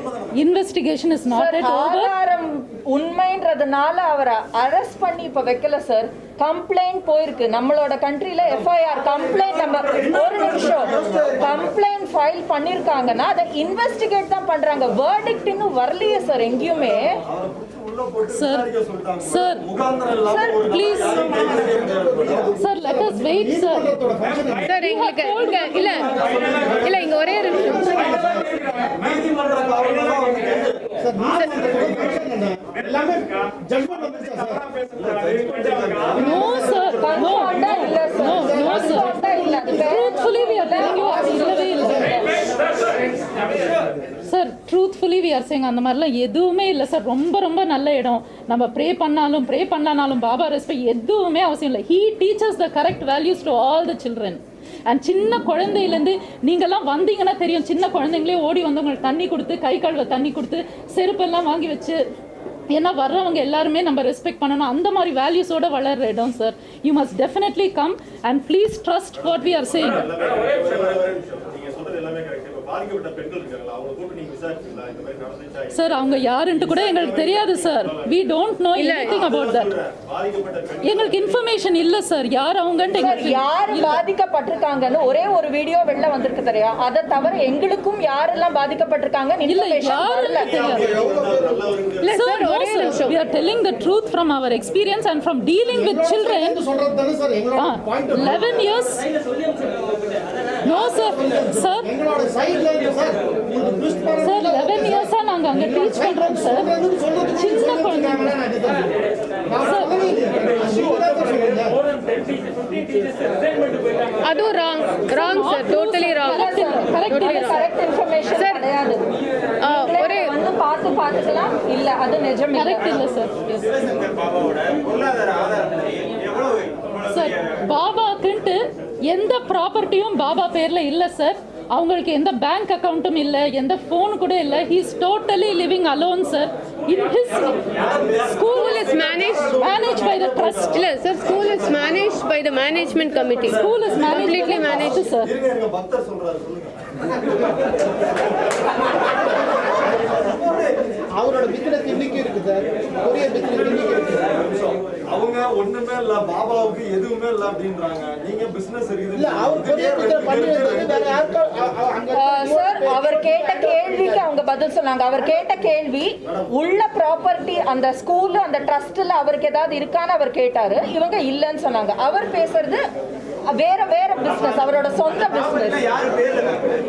Investigation is not yet over. ஆதாரம் உண்மைன்றதுனால அவரை அரெஸ்ட் பண்ணி இப்ப வைக்கல சார். கம்ப்ளைண்ட் போயிருக்கு நம்மளோட கண்ட்ரில. எஃப்ஐஆர் கம்ப்ளைண்ட் நம்ம ஒரு நிமிஷம் கம்ப்ளைண்ட் ஃபைல் பண்ணிருக்காங்கன்னா அதை இன்வெஸ்டிகேட் தான் பண்றாங்க. வெர்டிக்ட் இன்னும் வரலையே சார் எங்கேயுமே. Sir, sir, sir, please, sir, let us wait, sir. Sir எங்களுக்கு இல்ல இங்க ஒரே ஒரு நீதிமன்ற காவல் தான் வந்து எல்லாமே ஜட்மெண்ட் வந்துருச்சா sir? No, sir, no, sir. Truthfully, we are telling you, அது இல்லவே இல்லை. Sir truthfully we are saying அந்த மாதிரிலாம் எதுவுமே இல்லை சார். ரொம்ப ரொம்ப நல்ல இடம். நம்ம ப்ரே பண்ணாலும் பாபா ரெஸ்பெக்ட் எதுவுமே அவசியம் இல்லை. He teachers the correct values to all the children. And சின்ன குழந்தையிலேருந்து நீங்கள்லாம் வந்தீங்கன்னா தெரியும், சின்ன குழந்தைங்களே ஓடி வந்து உங்களுக்கு தண்ணி கொடுத்து, கை கழுவ தண்ணி கொடுத்து, செருப்பெல்லாம் வாங்கி வச்சு, ஏன்னா வர்றவங்க எல்லாருமே நம்ம ரெஸ்பெக்ட் பண்ணணும். அந்த மாதிரி வேல்யூஸோட வளர்ற இடம் sir. You must definitely come and please trust what we are saying. Sir அவங்க யாருன்ட்டு கூட எங்களுக்கு தெரியாது sir. we don't know anything about that. எங்களுக்கு இன்ஃபர்மேஷன் இல்ல சார் யார் அவங்கன்னு. யார் பாதிக்கப்பட்டிருக்காங்கன்னு ஒரே ஒரு வீடியோ வெளில வந்திருக்கு தெரியா? அதை தவிர எங்களுக்கும் யாரெல்லாம் பாதிக்கப்பட்டிருக்காங்க இல்ல யாருன்னு தெரியாது. Sir, no sir, we are telling the truth from our experience and from dealing with children. சொல்றது தானே சார் எங்களோட point. 11 years. No sir, sir. எங்களோட சைடுல இருக்கு சார். இந்த ட்விஸ்ட் பண்ண சார் 11 இயர்ஸா நாங்க அங்க டீச் பண்றோம் சார். சின்ன குழந்தைங்க அதுவும் wrong sir. Totally wrong. Correct information கிடையாது. ஒரே வந்து பார்த்துக்கலாம் இல்ல அது நிஜம் கரெக்ட் இல்ல சார். சார் பாபாக்குன்ட்டு எந்த ப்ராப்பர்ட்டியும் பாபா பேர்ல இல்ல சார். அவங்களுக்கு எந்த பேங்க் அக்கவுண்ட்டும் இல்ல, எந்த ஃபோன் கூட இல்ல. he is totally living alone sir. in his school is managed by the trust. இல்ல sir, school is managed by the management committee. School is completely managed sir. இருங்க பக்தர் சொல்றாரு, சொல்லுங்க. அவரோட பிசினஸ் இன்னைக்கு இருக்கு சார். கொரியர் பிசினஸ் இன்னைக்கு இருக்கு. அவங்க ஒண்ணுமே இல்ல, பாபாவுக்கு எதுவுமே இல்ல அப்படின்றாங்க. நீங்க பிசினஸ் இருக்குது இல்ல அவர் கொரியர் பிசினஸ் பண்ணி வந்து வேற யாருக்கோ அங்க சார் அவர் கேட்ட கேள்விக்கு அவங்க பதில் சொன்னாங்க. அவர் கேட்ட கேள்வி உள்ள ப்ராப்பர்ட்டி அந்த ஸ்கூல் அந்த ட்ரஸ்ட்ல அவருக்கு ஏதாவது இருக்கான்னு அவர் கேட்டாரு. இவங்க இல்லன்னு சொன்னாங்க. அவர் பேசுறது வேற பிசினஸ், அவரோட சொந்த பிசினஸ்.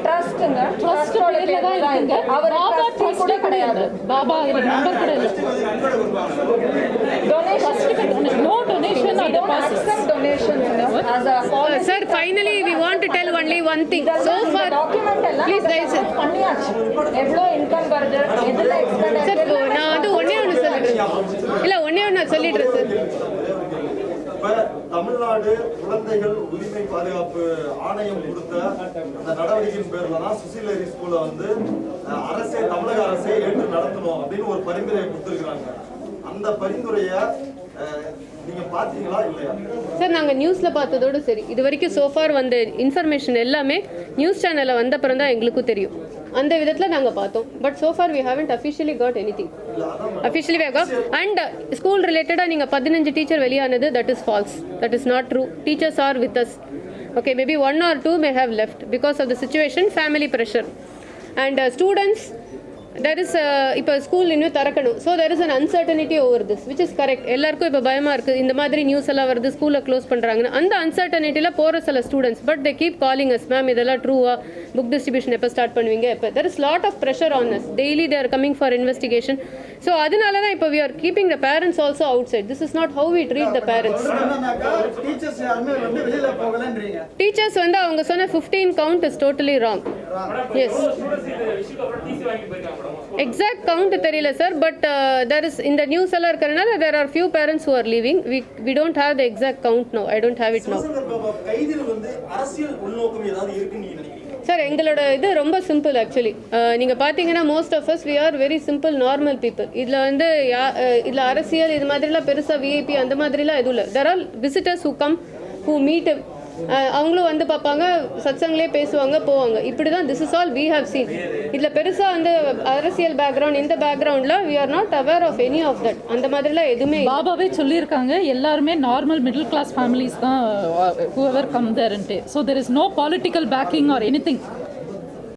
ட்ரஸ்ட்ங்க, ட்ரஸ்டோட பேர்ல தான் இருக்கு. அவர் பாபா ட்ரஸ்ட் கூட கிடையாது. பாபா நம்பர் கூட இல்ல. Donation no donation or deposit. donations as a policy. Sir, finally we want to tell only one thing. So far document எல்லாம் please guys பண்ணியாச்சு. எவ்வளவு இன்கம் வருது, எதுல எக்ஸ்பெண்ட் சார், நான் அது ஒண்ணே ஒன்று சொல்லிடுறேன். இல்ல ஒண்ணே ஒன்று சொல்லிடுறேன் சார். இப்ப தமிழ்நாடு குழந்தைகள் உரிமை பாதுகாப்பு ஆணையம் கொடுத்த அந்த நடவடிக்கையின் பேர்ல தான் சுசீலரி ஸ்கூலை வந்து அரசே, தமிழக அரசே ஏற்று நடத்தணும் அப்படின்னு ஒரு பரிந்துரையை கொடுத்திருக்கிறாங்க. அந்த பரிந்துரையை நீங்க பாத்தீங்களா இல்லையா? சார், நாங்கள் நியூஸில் பார்த்ததோடு சரி. இது வரைக்கும் சோஃபார் வந்த இன்ஃபர்மேஷன் எல்லாமே நியூஸ் சேனலில் வந்த அப்புறம் தான் எங்களுக்கும் தெரியும். அந்த விதத்தில் நாங்கள் பார்த்தோம். But so far we haven't officially got anything. Officially we got and school ரிலேட்டடாக நீங்கள் 15 டீச்சர் வெளியானது, that is false. That is not true. Teachers are with us. Okay, maybe 1 or 2 may have left because of the situation, family pressure. And students there is இப்போ school இன்னும் திறக்கணும். So there is an uncertainty over this which is correct. எல்லாருக்கும் இப்போ பயமாக இருக்குது, இந்த மாதிரி news எல்லாம் வருது, ஸ்கூலை க்ளோஸ் பண்ணுறாங்கன்னு. அந்த அன்சர்டனிட்டியில் போகிற சில students but they keep calling us, ma'am இதெல்லாம் ட்ரூவா, புக் டிஸ்ட்ரிபியூஷன் எப்போ ஸ்டார்ட் பண்ணுவீங்க, எப்போ. There is lot of pressure on us, daily they are coming for investigation. So அதனால தான் இப்போ we are keeping the parents also outside. This is not how we treat the parents. Teachers யாருமே வந்து வெளியில போகலன்றீங்க. Teachers வந்து அவங்க சொன்ன 15 count is totally wrong. Yes, exact count தெரியல சார், பட் there is இந்த நியூஸ் எல்லாம் இருக்கிறனால there are few parents who are leaving. We don't have the exact count now. I don't have it now. கைதில் வந்து அரசியல் உள்நோக்கம் ஏதாவது இருக்குன்னு நீங்க நினைக்கிறீங்க? சார் எங்களோட இது ரொம்ப சிம்பிள் ஆக்சுவலி. நீங்கள் பார்த்தீங்கன்னா most of us we are very simple normal people. இதில் வந்து இதில் அரசியல் இது மாதிரிலாம் பெருசாக விஐபி அந்த மாதிரிலாம் எதுவும் இல்லை. There are visitors who come who meet. அவங்களும் வந்து பார்ப்பாங்க, சத்சங்லே பேசுவாங்க, போவாங்க. இப்படி தான் this is all we have seen. இதில் பெருசாக வந்து அரசியல் பேக்ரவுண்ட் இந்த பேக்ரவுண்டில் we are not aware of any of that. அந்த மாதிரிலாம் எதுவுமே பாபாவே சொல்லியிருக்காங்க, எல்லாருமே நார்மல் மிடில் கிளாஸ் ஃபேமிலிஸ் தான் whoever come there. So there is no political backing or any thing.